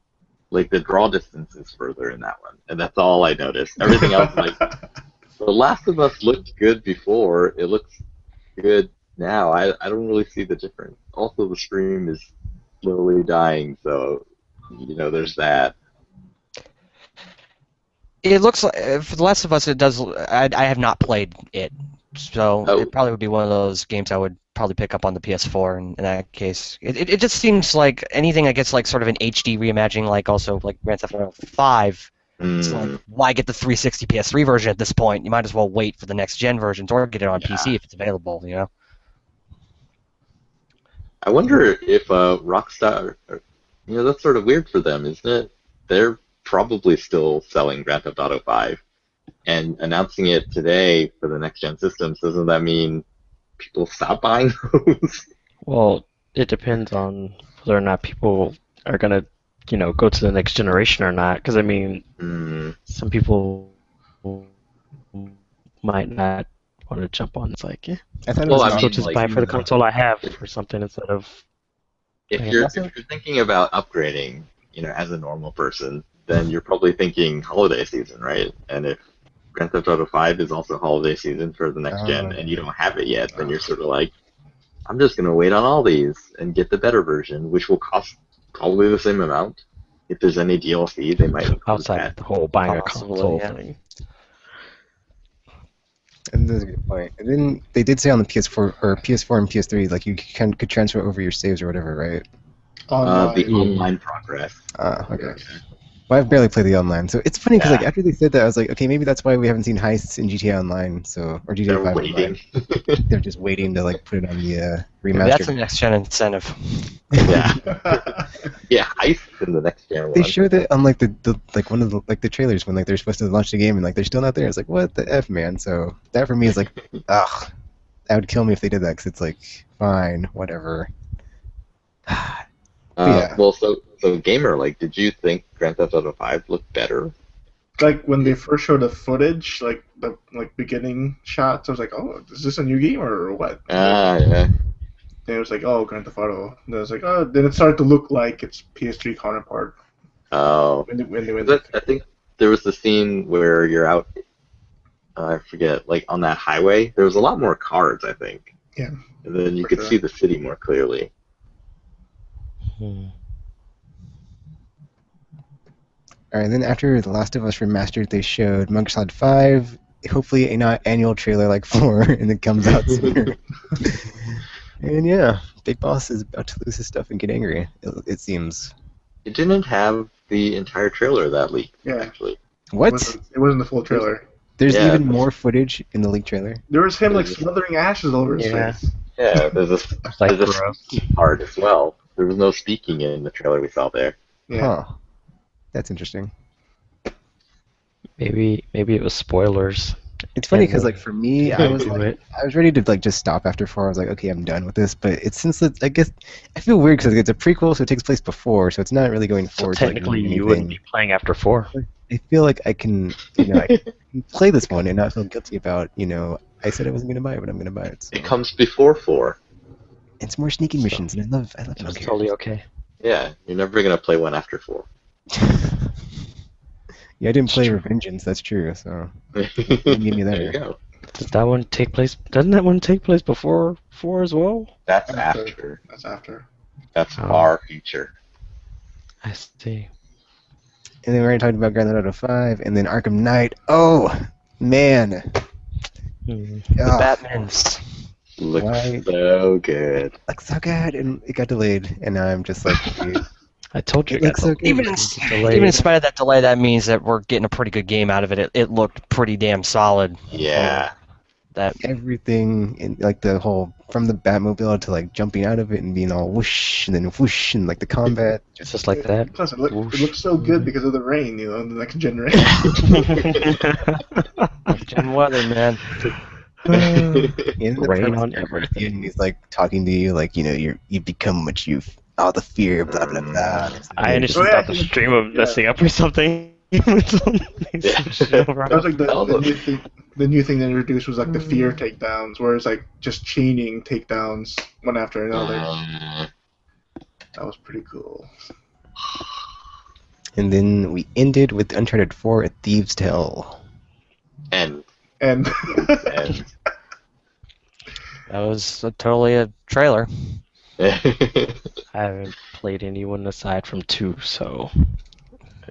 Like, the draw distance is further in that one, and that's all I noticed. Everything else, like, The Last of Us looked good before, it looks good now. I don't really see the difference. Also, the stream is slowly dying, so, there's that. It looks like for The Last of Us, it does. I have not played it, so Oh. it probably would be one of those games I would probably pick up on the PS4. In that case, it just seems like anything that gets like sort of an HD reimagining, like also like Grand Theft Auto 5. It's like, why get the 360 PS3 version at this point? You might as well wait for the next gen versions or get it on PC if it's available. You know. I wonder if Rockstar, that's sort of weird for them, isn't it? They're probably still selling Grand Theft Auto 5, and announcing it today for the next-gen systems, doesn't that mean people stop buying those? Well, it depends on whether or not people are gonna, go to the next generation or not. Because I mean, some people might not want to jump on. It's like, yeah, I thought it Well, was I I'll mean, just like, buy for the console I have or something instead of. If Yeah. you're thinking about upgrading, as a normal person, then you're probably thinking holiday season, right? And if Grand Theft Auto 5 is also holiday season for the next gen, and you don't have it yet, then you're sort of like, I'm just going to wait on all these and get the better version, which will cost probably the same amount. If there's any DLC, they might include Outside that. of the whole buying a Possibly, console yeah. thing. And that's a good point. And then they did say on the PS4 and PS3, like you could transfer over your saves or whatever, right? The Yeah. online progress. Okay. Well, I've barely played the online, so it's funny because like after they said that, I was like, okay, maybe that's why we haven't seen heists in GTA Online, or GTA They're 5 waiting. Online. They're just waiting to like put it on the Maybe that's the remastered. next gen incentive. Yeah. Yeah, heist in the next gen They one. showed it on like the like one of the like the trailers when like they're supposed to launch the game and like they're still not there. It's like what the f, man. So that for me is like, ugh, that would kill me if they did that because it's like fine, whatever. Yeah. Well, so gamer, like, did you think Grand Theft Auto 5 looked better? Like when they first showed the footage, like the beginning shots, I was like, "Oh, is this a new game or what?" Ah, yeah. Then it was like, "Oh, Grand Theft Auto." Then it was like, "Oh," then it started to look like its PS3 counterpart. Oh, When they went. I think there was the scene where you're out. I forget, like on that highway. There was a lot more cars, I think. Yeah. And then you For could sure. see the city more clearly. Hmm. All right, then after The Last of Us Remastered, they showed Metal Gear Solid 5, hopefully a not annual trailer like 4, and it comes out sooner. And yeah, Big Boss is about to lose his stuff and get angry, it seems. It didn't have the entire trailer that leaked, Yeah. actually. What? It wasn't the full trailer. There's Yeah, even there's- more footage in the leaked trailer? There was him like smothering ashes over his Yeah. face. Yeah, there's a Like, there's a speaking part as well. There was no speaking in the trailer we saw there. Yeah. Huh. That's interesting. maybe it was spoilers. It's funny Yeah, because, like, for me, I was Do like, it. I was ready to like just stop after 4. I was like, okay, I'm done with this. But it's since I guess I feel weird because it's a prequel, so it takes place before, so it's not really going So forward. to, like, technically, anything. you wouldn't be playing after 4. I feel like I can, I can play this one and not feel guilty about, I said I wasn't gonna buy it, but I'm gonna buy it. So. It comes before 4. It's more sneaking missions, and I love That's those totally okay. Yeah, you're never gonna play one after 4. Yeah, I didn't play Revengeance. That's true. So give me There that. you go. Does that one take place? Doesn't that one take place before 4 as well? That's After. after. That's after. That's Oh. far future. I see. And then we're gonna talk about Grand Theft Auto 5, and then Arkham Knight. Oh man, Hmm. The oh, Batmans. Looks Why- so good. looks so good, and it got delayed, and now I'm just like, dude, I told you. It looks so good. Even in, delayed. even in spite of that delay, that means that we're getting a pretty good game out of it. It looked pretty damn solid. Yeah. That everything in like the whole from the Batmobile to like jumping out of it and being all whoosh and then whoosh and like the combat. It's just like that. Plus, it looks so good because of the rain, the next generation. Gen weather, man. In the Rain premise on character at the everything. end, he's like talking to you like you become what you've all the fear blah blah blah. I initially Oh, yeah, thought the stream of yeah. messing up or something. That was like the new thing they introduced was like the fear Mm. takedowns, where it's like just chaining takedowns one after another. That was pretty cool. And then we ended with Uncharted 4: A Thieves' Tale. and And and That was totally a trailer. I haven't played anyone aside from 2, so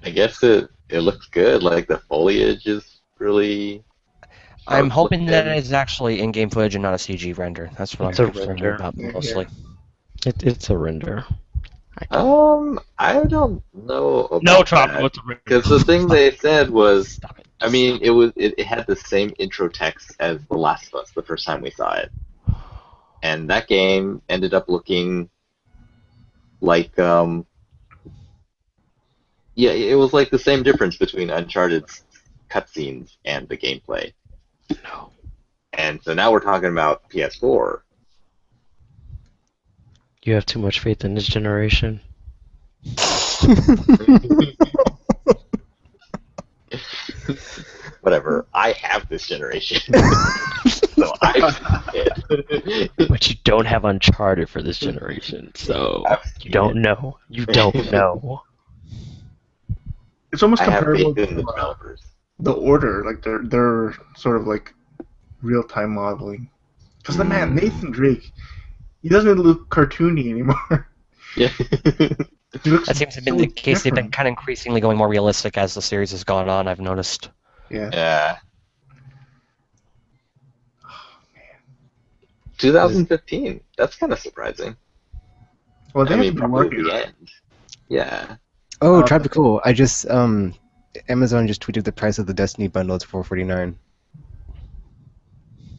I guess it looks good. Like the foliage is really. I'm hoping that looking. it's actually in-game footage and not a CG render. That's what It's a I'm concerned render. about Yeah. mostly. it's a render. I don't know about No, Tropical, that. it's a render. Because the thing they said was, Stop it. I mean, it had the same intro text as The Last of Us the first time we saw it, and that game ended up looking like yeah, it was like the same difference between Uncharted's cutscenes and the gameplay. No. And so now we're talking about PS4. You have too much faith in this generation. Whatever. I have this generation, so I it. But you don't have Uncharted for this generation, so you don't know. You don't know. it's almost I have comparable faith in the to developers. the Order, like they're sort of like real-time modeling. Because the man Nathan Drake, he doesn't look cartoony anymore. Yeah. He looks That seems to have been so the case. They've been different. kind of increasingly going more realistic as the series has gone on, I've noticed. Yeah. Yeah. 2015. That's kind of surprising. Well, they I have mean, to be probably working the on it. end. Yeah. Oh, Tropical. I just Amazon just tweeted the price of the Destiny bundle. It's $4.49.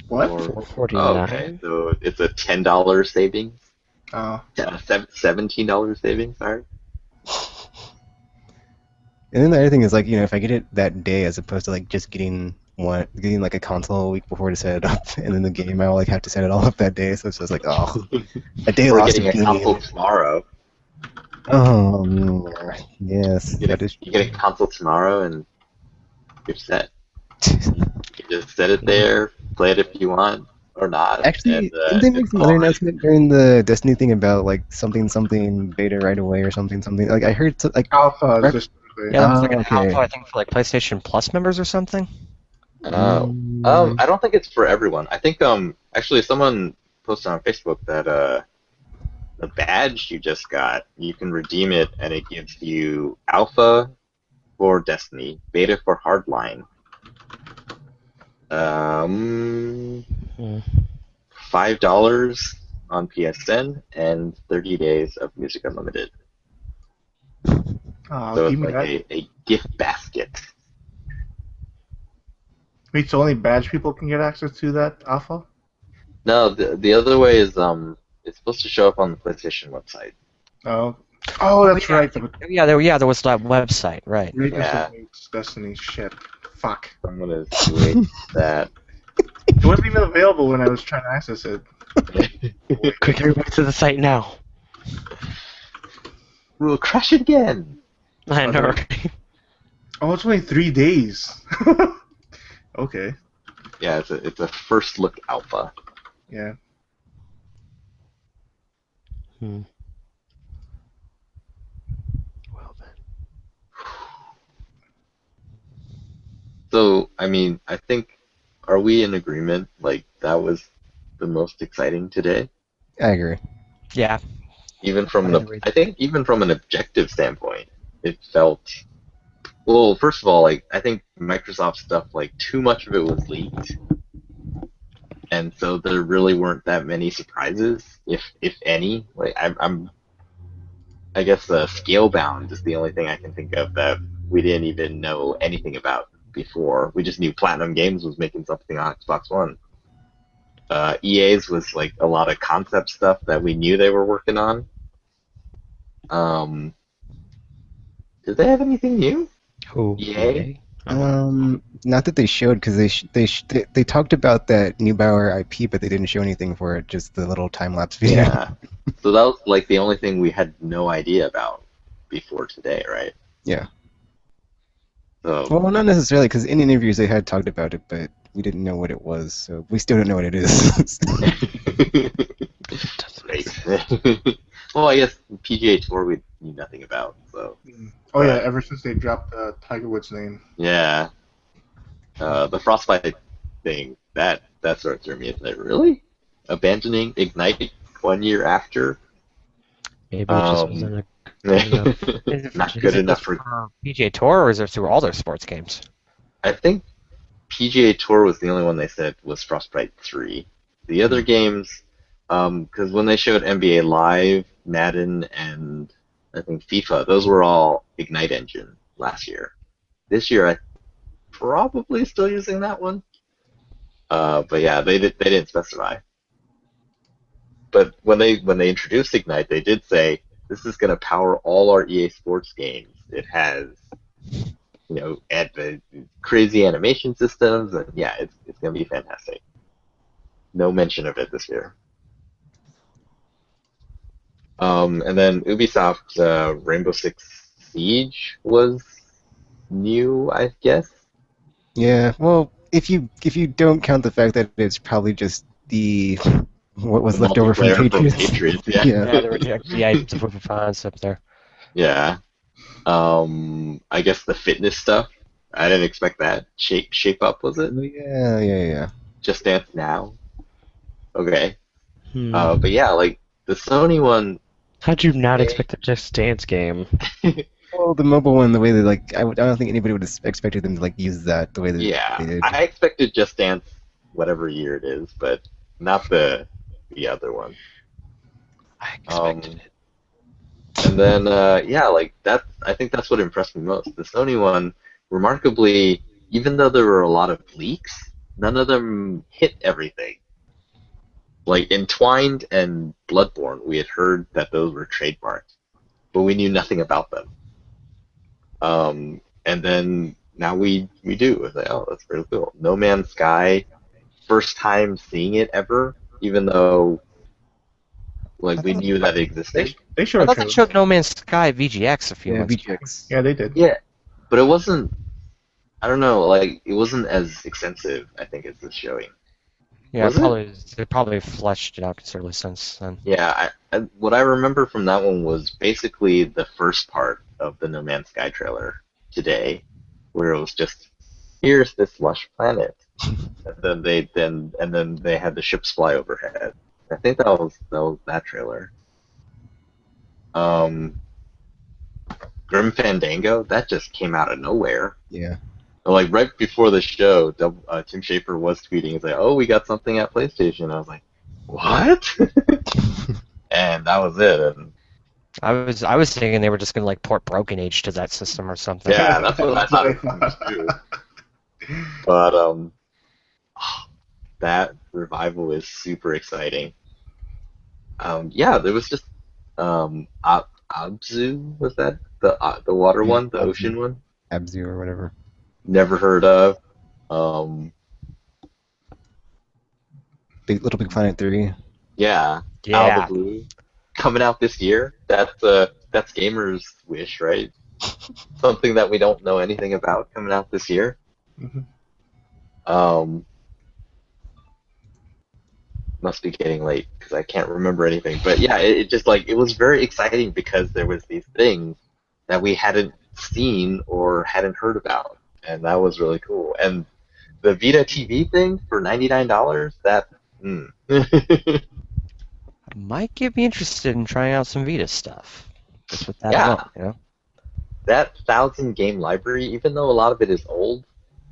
What? Or- $4.49. okay, so it's a $10 savings. Oh. Yeah, $17 savings. Sorry. And then the other thing is like, if I get it that day as opposed to like just getting like a console a week before to set it up, and then the game I'll like have to set it all up that day. So it's just like, oh, a day We're lost getting of a console gaming. tomorrow. Yes, that is You get a console tomorrow, and you're set. You just set it there, play it if you want or not, and actually, didn't they make it's some all other ready. announcement during the Destiny thing about like something beta right away or something? Like I heard like Alpha is rep- just Yeah, there was like an okay. alpha, I think, for like PlayStation Plus members or something. Mm, I don't think it's for everyone. I think actually someone posted on Facebook that the badge you just got, you can redeem it and it gives you alpha for Destiny, beta for Hardline, Hmm. $5 on PSN, and 30 days of Music Unlimited. So give it's me like that. a gift basket. Wait, so only badge people can get access to that alpha? No, the other way is it's supposed to show up on the PlayStation website. Oh, oh, that's right. The There was that website, right? greatness Yeah, awaits Destiny. Shit. Fuck. someone is doing that. It wasn't even available when I was trying to access it. Quick, everybody to the site now. We'll crash it again. I know, Okay. right? Oh, it's only 3 days. Okay. Yeah, it's a first look alpha. Yeah. Hmm. Well then. So I mean, I think are we in agreement? Like that was the most exciting today, I agree. Yeah. even from I agree. I think even from an objective standpoint, it felt well. First of all, like I think Microsoft stuff, like too much of it was leaked, and so there really weren't that many surprises, if any. Like I guess Scalebound is the only thing I can think of that we didn't even know anything about before. We just knew Platinum Games was making something on Xbox One. EA's was like a lot of concept stuff that we knew they were working on. Um, did they have anything new? Who? EA? EA? Oh. Not that they showed because they talked about that Neubauer IP, but they didn't show anything for it. Just the little time lapse video. Yeah. So that was like the only thing we had no idea about before today, right? Yeah. So Well, not necessarily because in interviews they had talked about it, but we didn't know what it was, so we still don't know what it is. great. Well, I guess PGA Tour we knew nothing about. So Oh yeah, But- ever since they dropped Tiger Woods' name. yeah, the Frostbite thing that sort of threw me. It's like really abandoning Ignite 1 year after. Maybe it just wasn't a good enough. Not good enough for. PGA Tour, or is it through all their sports games? I think PGA Tour was the only one they said was Frostbite 3. The other games, because when they showed NBA Live, Madden, and I think FIFA, those were all Ignite Engine last year. This year, I probably still using that one. But yeah, they didn't specify. But when they introduced Ignite, they did say this is going to power all our EA Sports games. It has at the crazy animation systems, and yeah, it's gonna be fantastic. No mention of it this year. And then Ubisoft Rainbow Six Siege was new, I guess. Yeah. Well, if you don't count the fact that it's probably just the what was The left over from multiplayer Patriots. Patriots, yeah. Yeah. Yeah, there were the items of proof of concept there. Yeah. I guess the fitness stuff. I didn't expect that. Shape Up, was it? Yeah. Just Dance Now. Okay. Hmm. But yeah, like the Sony one. How'd you not Yeah. expect a Just Dance game? Well, the mobile one, the way they I don't think anybody would have expected them to use that the way that Yeah, they did. I expected Just Dance whatever year it is, but not the other one. I expected it. And then yeah, like I think that's what impressed me most. The Sony one, remarkably, even though there were a lot of leaks, none of them hit everything. Like Entwined and Bloodborne, we had heard that those were trademarked, but we knew nothing about them. And then now we do. It's like, oh, that's really cool. No Man's Sky, first time seeing it ever, even though Like we knew that it existed. They I showed a thought they trailer. showed No Man's Sky VGX a few Yeah, months VGX. Yeah, they did. Yeah, but it wasn't. I don't know. Like it wasn't as extensive. I think as this showing. Yeah, Was it? they probably fleshed it out considerably since then. Yeah. What I remember from that one was basically the first part of the No Man's Sky trailer today, where it was just here's this lush planet, and then they had the ships fly overhead. I think that was that trailer. Um, Grim Fandango that just came out of nowhere. Yeah. Like right before the show, Tim Schafer was tweeting, he's like, "Oh, we got something at PlayStation." I was like, "What?" And that was it. And I was thinking they were just gonna like port Broken Age to that system or something. yeah, that's what I thought it was too. But that revival is super exciting. Yeah, there was just Abzu, was that the water Yeah, one, the Abzu. ocean one? Abzu or whatever. Never heard of. Um, Little Big Planet 3. yeah, Out of Yeah. the Blue, coming out this year. That's gamers' wish, right? Something that we don't know anything about coming out this year. Mhm. Must be getting late because I can't remember anything. But yeah, it just like it was very exciting because there was these things that we hadn't seen or hadn't heard about, and that was really cool. And the Vita TV thing for $99, that Might get me interested in trying out some Vita stuff. Just with that Yeah. alone, you know? that 1,000 game library, even though a lot of it is old,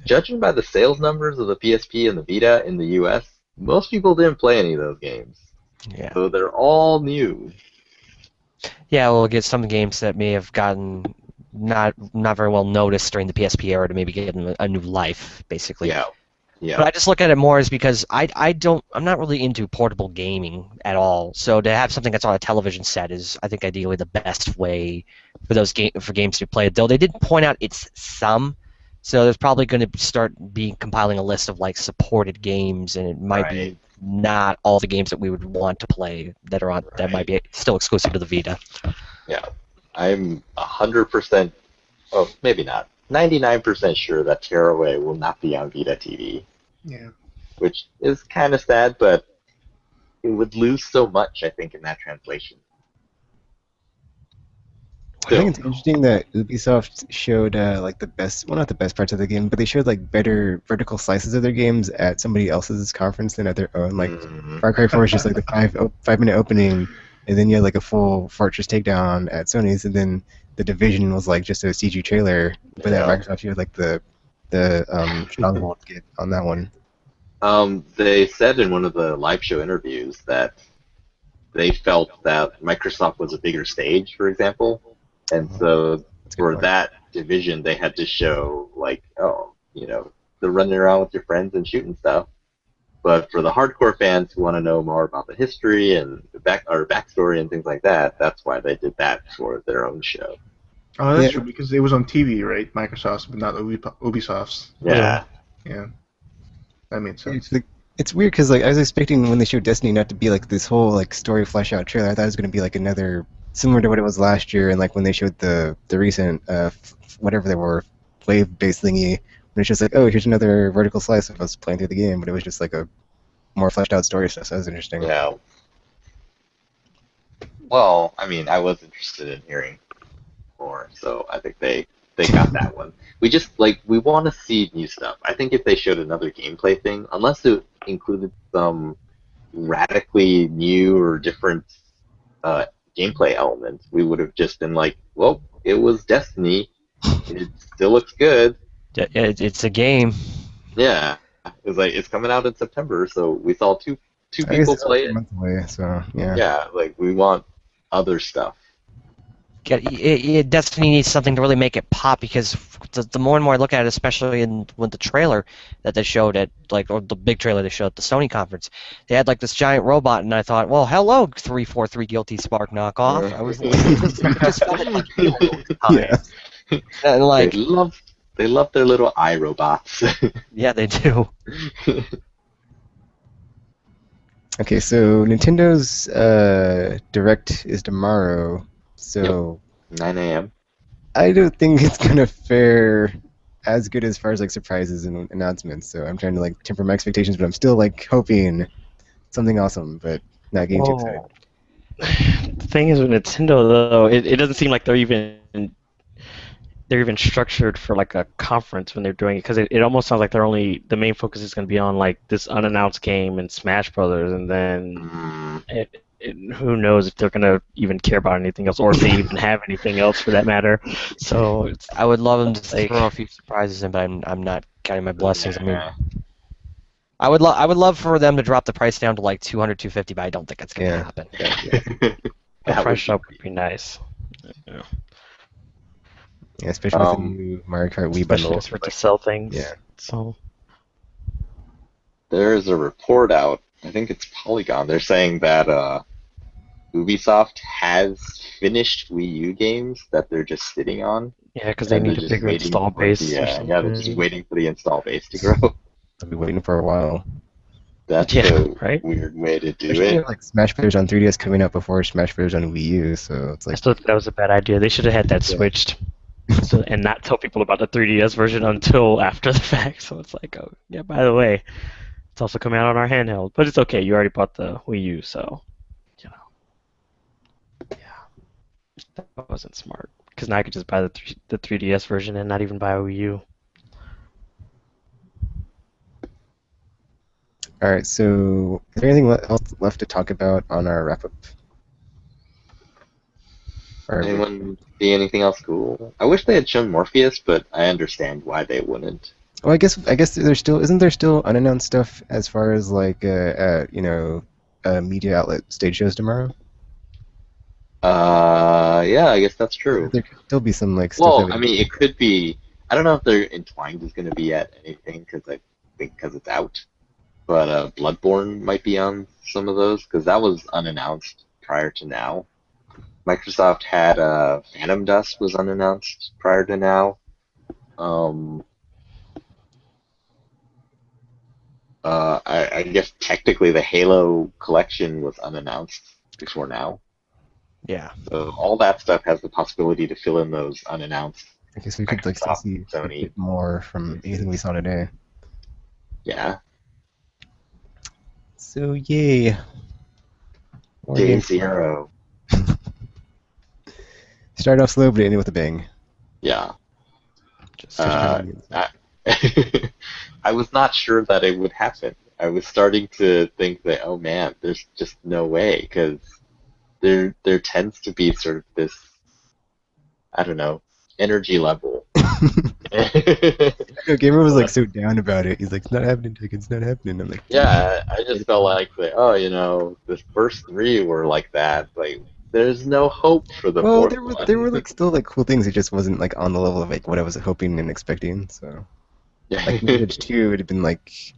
judging by the sales numbers of the PSP and the Vita in the US, most people didn't play any of those games. Yeah. So they're all new. Yeah, we'll get some games that may have gotten not very well noticed during the PSP era to maybe give them a new life, basically. Yeah. Yeah. But I just look at it more as because I'm not really into portable gaming at all. So to have something that's on a television set is, I think, ideally the best way for for games to be played. Though they did point out it's some, so there's probably going to start compiling a list of like supported games, and it might be not all the games that we would want to play that are on that might be still exclusive to the Vita. Yeah. I'm 100%, oh, maybe not, 99% sure that Tearaway will not be on Vita TV, Yeah. which is kind of sad, but it would lose so much, I think, in that translation. I think it's interesting that Ubisoft showed like the best, well, not the best parts of the game, but they showed like better vertical slices of their games at somebody else's conference than at their own. Like Far Cry 4 is just like the 5 minute opening, and then you had like a full Fortress takedown at Sony's, and then the Division was like just a CG trailer. But at Microsoft, you had like the Stronghold get on that one. They said in one of the live show interviews that they felt that Microsoft was a bigger stage, for example, and so for that Division they had to show like, oh, you know, they're running around with your friends and shooting stuff. But for the hardcore fans who want to know more about the history and the backstory and things like that, that's why they did that for their own show. Oh, that's true, because it was on TV, right? Microsoft's, but not Ubisoft's. Yeah. Yeah. That made sense. It's weird because like I was expecting when they showed Destiny not to be like this whole like story flesh out trailer. I thought it was going to be like another similar to what it was last year, and like when they showed the recent whatever they were wave based thingy. And it's just like, oh, here's another vertical slice of us playing through the game, but it was just like a more fleshed out story stuff, so that was interesting. Yeah. Well, I mean, I was interested in hearing more, so I think they got that one. We just, like, we want to see new stuff. I think if they showed another gameplay thing, unless it included some radically new or different gameplay elements, we would have just been like, well, it was Destiny. It still looks good. It's a game. Yeah, it was like it's coming out in September, so we saw two people play it. A month away, so yeah. Yeah, like we want other stuff. Destiny needs something to really make it pop, because the more and more I look at it, especially with the trailer that they showed at or the big trailer they showed at the Sony conference, they had like this giant robot, and I thought, well, hello, 343 Guilty Spark knockoff. I was just felt like Yeah. and like They love their little iRobots. yeah, they do. Okay, so Nintendo's Direct is tomorrow, so 9 a.m. I don't think it's gonna fare as good as far as like surprises and announcements. So I'm trying to like temper my expectations, but I'm still like hoping something awesome, but not getting too excited. Oh, the thing is with Nintendo though, it doesn't seem like they're even structured for like a conference when they're doing it because it almost sounds like the main focus is going to be on like this unannounced game and Smash Brothers, and then Mm, who knows if they're going to even care about anything else or if they even have anything else for that matter. So it's I would love them to like, throw a few surprises in, but I'm not counting my blessings. I mean, yeah. I would love for them to drop the price down to like 200, 250, but I don't think it's gonna Yeah. happen. a That price would drop would be nice. Yeah. Yeah, especially with the Um, new Mario Kart Wii Especially bundle. if we're to sell things. Yeah. So There is a report out. I think it's Polygon. They're saying that Ubisoft has finished Wii U games that they're just sitting on, yeah, because they and they're need a just bigger waiting install for base the or yeah, they're just something. waiting for the install base to grow. I'll be waiting for a while. That's Yeah, a right. weird way to do Especially it. with, like Smash Brothers on 3DS coming out before Smash Brothers on Wii U, so it's I like still think that was a bad idea. They should have had that Yeah. switched. So, and not tell people about the 3DS version until after the fact. So it's like, oh, yeah, by the way, it's also coming out on our handheld. But it's okay. You already bought the Wii U, so, you know. Yeah. That wasn't smart. Because now I could just buy the 3DS version and not even buy a Wii U. All right, so is there anything else left to talk about on our wrap up? Anyone see anything else cool? I wish they had shown Morpheus, but I understand why they wouldn't. Well, I guess there's still isn't there still unannounced stuff as far as like media outlet stage shows tomorrow? Yeah, I guess that's true. There could still be some like stuff. Well, I mean, it could be. I don't know if they're Entwined is going to be at anything because I think because it's out. But Bloodborne might be on some of those because that was unannounced prior to now. Microsoft had Phantom Dust was unannounced prior to now. I guess technically the Halo collection was unannounced before now. Yeah. So all that stuff has the possibility to fill in those unannounced. I guess we could like still Microsoft, see a Sony. bit more from anything we saw today. Yeah. So yay! More Day games. Zero. Started off slow, but it ended with a bang. Yeah. Just I was not sure that it would happen. I was starting to think that, oh man, there's just no way, because there tends to be sort of this, I don't know, energy level. No, Gamer was like so down about it. He's like, "It's not happening, Dick. It's not happening." I'm like, Yeah, I just felt like, the first three were like that. Like, there's no hope for the well, fourth there one. were like still like cool things. It just wasn't like on the level of like what I was hoping and expecting. So like Village 2, it had been like just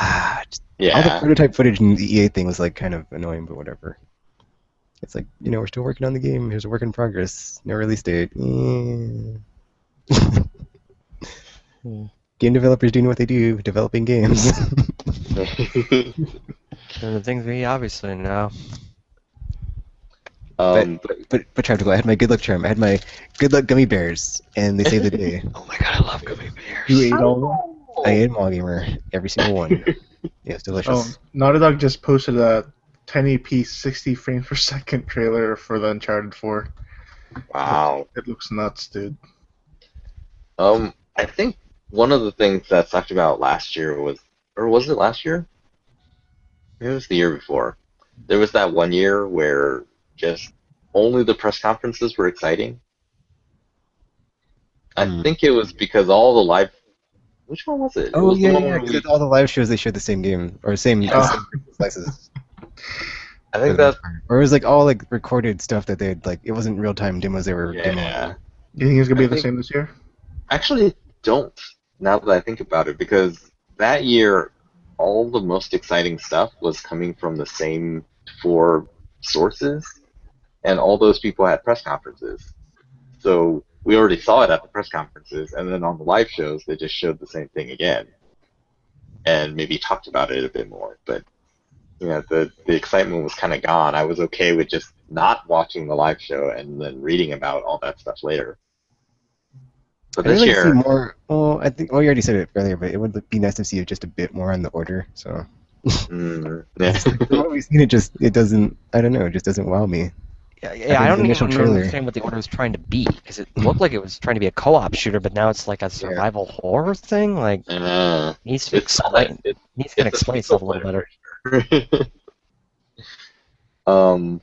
all the Yeah. prototype footage in the EA thing was like kind of annoying, but whatever. It's like, we're still working on the game. Here's a work in progress. No release date. Game developers doing what they do, developing games. and the things we obviously know. But Trioptical, I had my good luck charm. I had my good luck gummy bears, and they saved the day. Oh my god, I love gummy bears. You ate all of them? I ate them all, Gamer. Every single one. Yeah, it's delicious. Oh, Naughty Dog just posted a 1080p 60 frames per second trailer for the Uncharted 4. Wow. It looks nuts, dude. I think one of the things that sucked about last year was, or was it last year? Maybe it was the year before. There was that one year where just only the press conferences were exciting. I think it was because all the live. Which one was it? It Oh was the yeah, one yeah. where Because all the live shows they showed the same game or same slices. I think that. Or it was like all like recorded stuff that they had like it wasn't real time demos they were Yeah. demoing. You think it's gonna be I the think- same this year? Actually, don't. Now that I think about it, because that year, all the most exciting stuff was coming from the same four sources, and all those people had press conferences. So we already saw it at the press conferences, and then on the live shows, they just showed the same thing again, and maybe talked about it a bit more. But Yeah, the excitement was kind of gone. I was okay with just not watching the live show and then reading about all that stuff later. But I would this like to see year, more. Well, I think. Well, you already said it earlier, but it would be nice to see just a bit more on the order. So yeah. from what we've seen, it doesn't. I don't know. It just doesn't wow me. Yeah, I After the don't initial even trailer. understand what the order was trying to be, because it looked like it was trying to be a co-op shooter, but now it's like a survival horror thing. Like, needs to It's not a, explain. Needs to it's a explain single stuff a little player better. for sure. um,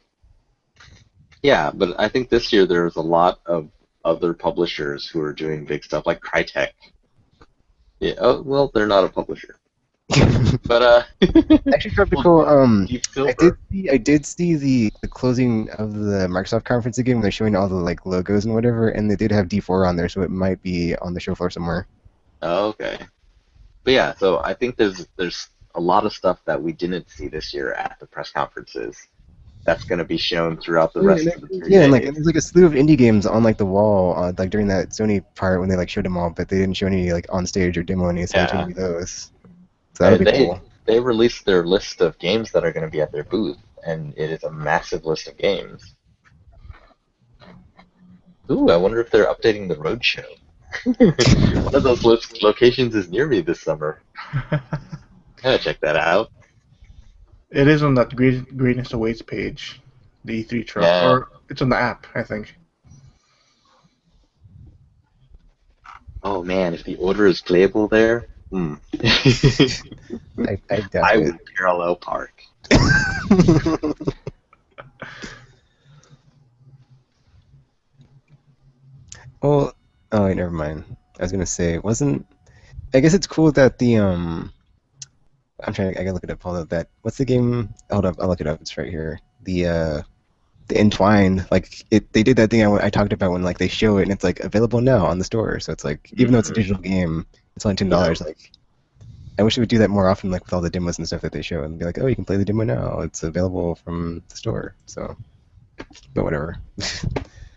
yeah, but I think this year there's a lot of other publishers who are doing big stuff, like Crytek. Yeah, oh, well, they're not a publisher, but Actually, well, Tropical. Deep I Silver. did see the closing of the Microsoft conference again when they're showing all the like logos and whatever, and they did have D4 on there, so it might be on the show floor somewhere. Oh, okay. But yeah, so I think there's a lot of stuff that we didn't see this year at the press conferences that's going to be shown throughout the Yeah, rest of the three yeah, and like days. and there's like a slew of indie games on like the wall, like during that Sony part when they like showed them all, but they didn't show any like on stage or demo any, so I didn't Yeah, any of those. So that'll be they cool. they released their list of games that are going to be at their booth, and it is a massive list of games. Ooh, I wonder if they're updating the roadshow. One of those locations is near me this summer. Gotta check that out. It is on that Greatness Awaits page, the E3 truck, Yeah. or it's on the app, I think. Oh man, if the order is playable there, I doubt I it. would parallel park. Well, oh wait, never mind. I was gonna say, wasn't I guess it's cool that I'm trying. I gotta look it up. Hold up. What's the game? Hold up. I'll look it up. It's right here. The Entwined. Like it. They did that thing I talked about when like they show it and it's like available now on the store. So it's like even though it's a digital game, it's only $10. Like I wish it would do that more often. Like with all the demos and stuff that they show and be like, oh, you can play the demo now. It's available from the store. So, but whatever.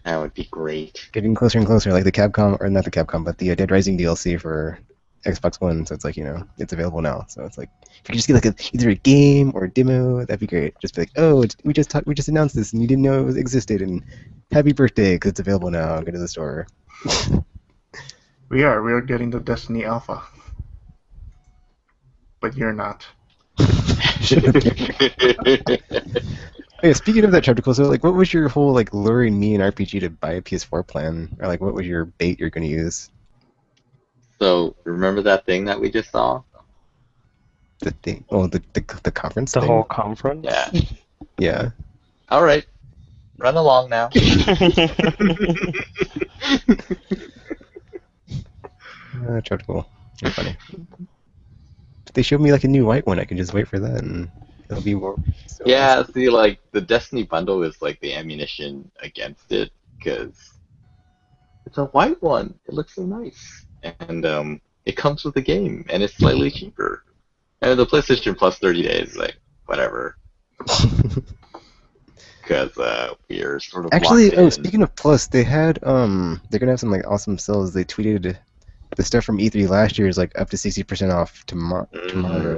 That would be great. Getting closer and closer. Like the Capcom or not the Capcom, but the Dead Rising DLC for Xbox One. So it's like it's available now. So it's like if you could just get like either a game or a demo, that'd be great. Just be like, oh, we just announced this and you didn't know it existed, and happy birthday because it's available now. Go to the store. We are getting the Destiny Alpha, but you're not. Yeah, speaking of that chapter, so like, what was your whole like luring me and RPG to buy a PS4 plan, or like, what was your bait you're gonna use? So remember that thing that we just saw? The thing, the conference The thing. whole conference? Yeah. Yeah. All right. Run along now. Chapter. You're funny. They showed me like a new white one. I can just wait for that, and it'll be more. So Yeah, awesome. see, like the Destiny bundle is like the ammunition against it because it's a white one. It looks so nice, and it comes with the game, and it's slightly cheaper. And the PlayStation Plus 30 days, like whatever, because we're sort of Actually, locked in. speaking of Plus, they had they're gonna have some like awesome sales. They tweeted the stuff from E3 last year is like up to 60% off tomorrow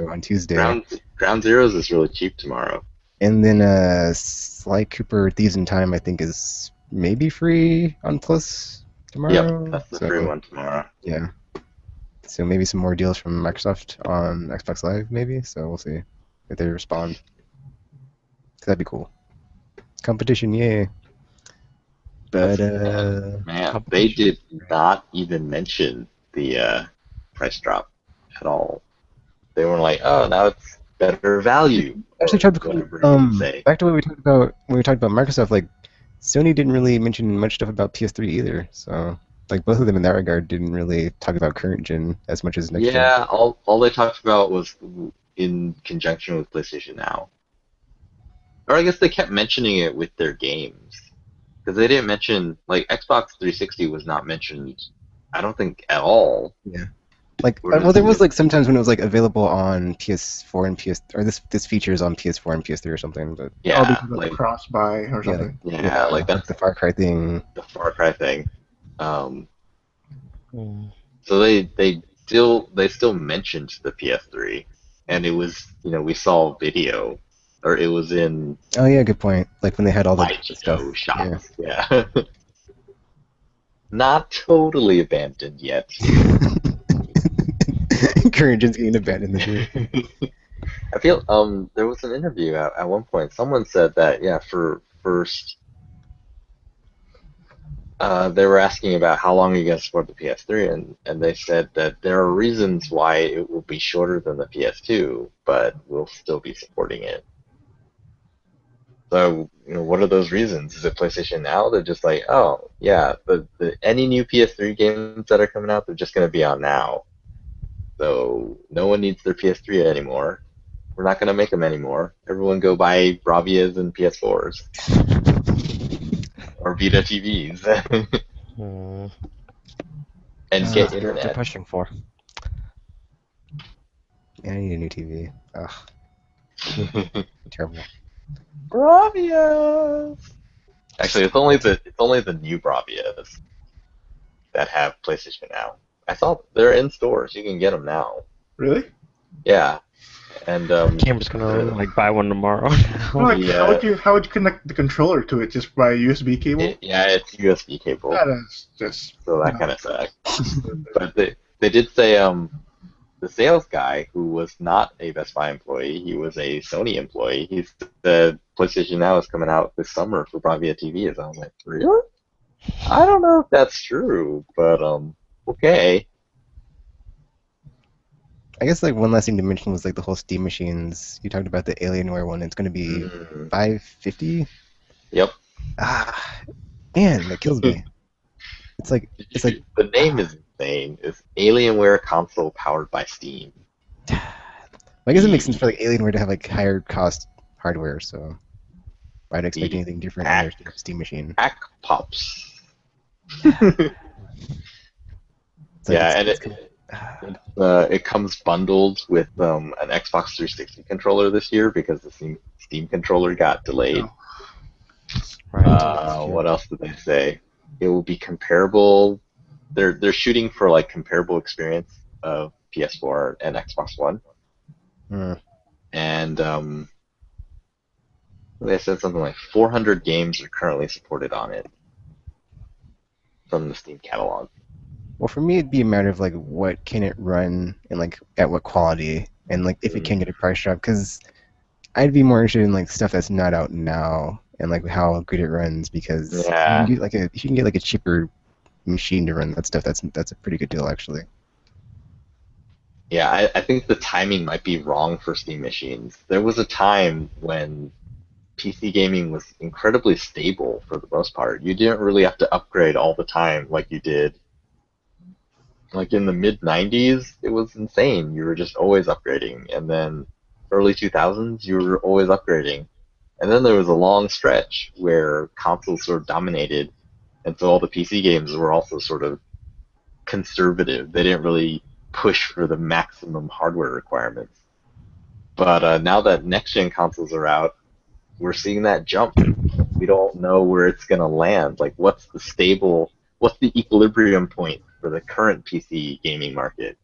on Tuesday. Ground Zeroes is really cheap tomorrow. And then Sly Cooper Thieves in Time I think is maybe free on Plus tomorrow. Yep, that's the free one tomorrow. Yeah. So maybe some more deals from Microsoft on Xbox Live maybe. So we'll see if they respond. 'Cause that'd be cool. Competition, yay. But Man, they did not even mention the price drop at all. They were like, "Oh, now it's better value." Actually, back to what we talked about when we talked about Microsoft. Like, Sony didn't really mention much stuff about PS3 either. So, like, both of them in that regard didn't really talk about current gen as much as next gen. Yeah, all they talked about was in conjunction with PlayStation Now. Or I guess they kept mentioning it with their games. Because they didn't mention, like, Xbox 360 was not mentioned, I don't think, at all. Yeah. Like, well, there was like sometimes when it was like available on PS4 and PS, or this feature is on PS4 and PS3 or something. But Yeah, like cross buy or something. Yeah, like that's the Far Cry thing. The Far Cry thing. So they still mentioned the PS3, and it was we saw video or it was in Oh yeah, good point. Like when they had all the Sideshow stuff. shops. Yeah. Not totally abandoned yet. Current getting abandoned this year. I feel there was an interview at one point. Someone said that for first they were asking about how long are you going to support the PS3, and they said that there are reasons why it will be shorter than the PS2, but we'll still be supporting it. So, what are those reasons? Is it PlayStation Now? They're just like, oh, yeah, any new PS3 games that are coming out, they're just going to be on Now. So, no one needs their PS3 anymore. We're not going to make them anymore. Everyone go buy Bravias and PS4s. Or Vita TVs. And get What they're internet. pushing for. Yeah, I need a new TV. Ugh, terrible. Bravias! Actually, it's only the new Bravias that have PlayStation Now. I saw they're in stores. You can get them now. Really? Yeah, and Camera's gonna like buy one tomorrow. Like, Yeah. how would you connect the controller to it? Just by USB cable? it's USB cable, That is just. so that kind of sucks. But they did say the sales guy, who was not a Best Buy employee, he was a Sony employee. He said PlayStation Now is coming out this summer for Bravia TVs. I was like, really? I don't know if that's true, but okay. I guess like one last thing to mention was like the whole Steam machines. You talked about the Alienware one. It's going to be $550. Yep. Ah, man, that kills me. It's like The name is insane. It's Alienware console powered by Steam. I guess it makes sense for like Alienware to have like higher cost hardware. So I'd expect The anything different on their Steam machine. Hack pops. It's like Yeah, it's and it comes bundled with an Xbox 360 controller this year because the Steam controller got delayed. Right. What else did they say? It will be comparable. They're shooting for like comparable experience of PS4 and Xbox One. And they said something like 400 games are currently supported on it from the Steam catalog. Well, for me, it'd be a matter of like what can it run and like at what quality, and like if it can get a price drop. Because I'd be more interested in like stuff that's not out now and like how good it runs. Because if you can get like a cheaper machine to run that stuff, that's a pretty good deal actually. Yeah, I think the timing might be wrong for Steam machines. There was a time when PC gaming was incredibly stable for the most part. You didn't really have to upgrade all the time like you did. Like in the mid-90s, it was insane. You were just always upgrading. And then early 2000s, you were always upgrading. And then there was a long stretch where consoles sort of dominated, and so all the PC games were also sort of conservative. They didn't really push for the maximum hardware requirements. But now that next-gen consoles are out, we're seeing that jump. We don't know where it's going to land. Like, what's the equilibrium point for the current PC gaming market?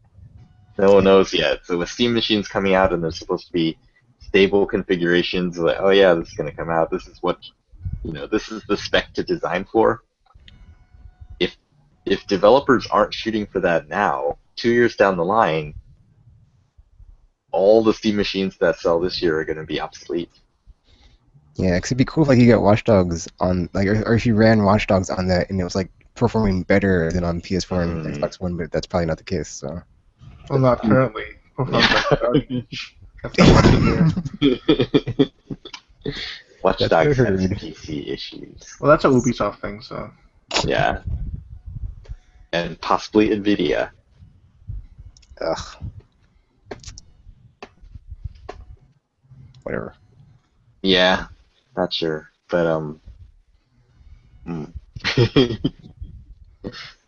No one knows yet. So with Steam machines coming out and there's supposed to be stable configurations, like, oh yeah, this is going to come out. This is what, this is the spec to design for. If developers aren't shooting for that now, 2 years down the line, all the Steam machines that sell this year are going to be obsolete. Yeah, 'cause it'd be cool if like you got Watch Dogs on like, or if you ran Watch Dogs on that and it was like performing better than on PS4 and Xbox One, but that's probably not the case. So. Well, not currently. That's not what Watch That's Dogs has weird. PC issues. Well, that's a Ubisoft thing, so. Yeah. And possibly Nvidia. Ugh. Whatever. Yeah, not sure, but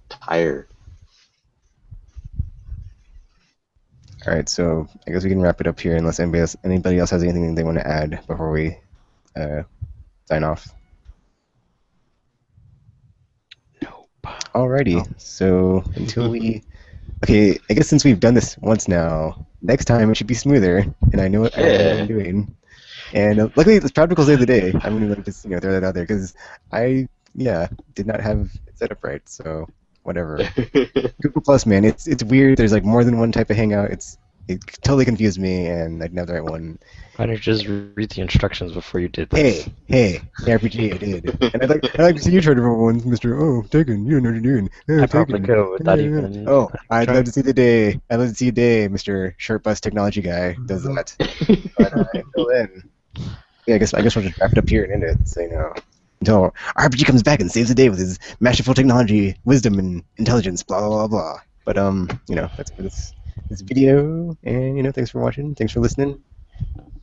tired. All right, so I guess we can wrap it up here unless anybody else has anything they want to add before we sign off. Nope. Alrighty, so until we... Okay, I guess since we've done this once now, next time it should be smoother, and I know what I'm doing. And luckily, the Trioptical saved the day. I'm gonna just throw that out there because I did not have it set up right. So whatever. Google Plus, man, it's weird. There's like more than one type of Hangout. It totally confused me, and I didn't have the right one. Why don't you just read the instructions before you did this? Hey, RPG, I did. And I'd like to see you try different ones, Mr. Oh, Taken, you don't know what you're doing. I probably could have without even. Oh, I'd trying. love to see the day. I'd love to see a day, Mr. Short Bus Technology Guy does that. But until then, I guess we'll just wrap it up here and end it. So until RPG comes back and saves the day with his masterful technology, wisdom, and intelligence. Blah blah blah blah. But that's for this video. And thanks for watching. Thanks for listening.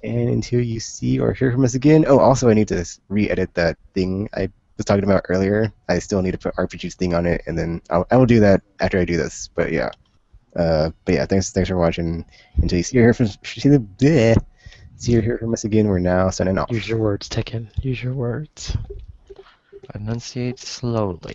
And until you see or hear from us again. Oh, also I need to re-edit that thing I was talking about earlier. I still need to put RPG's thing on it, and then I will do that after I do this. But yeah. Thanks for watching. Until you see or hear from us again. We're now signing off. Use your words, Tekken. Use your words. Enunciate slowly.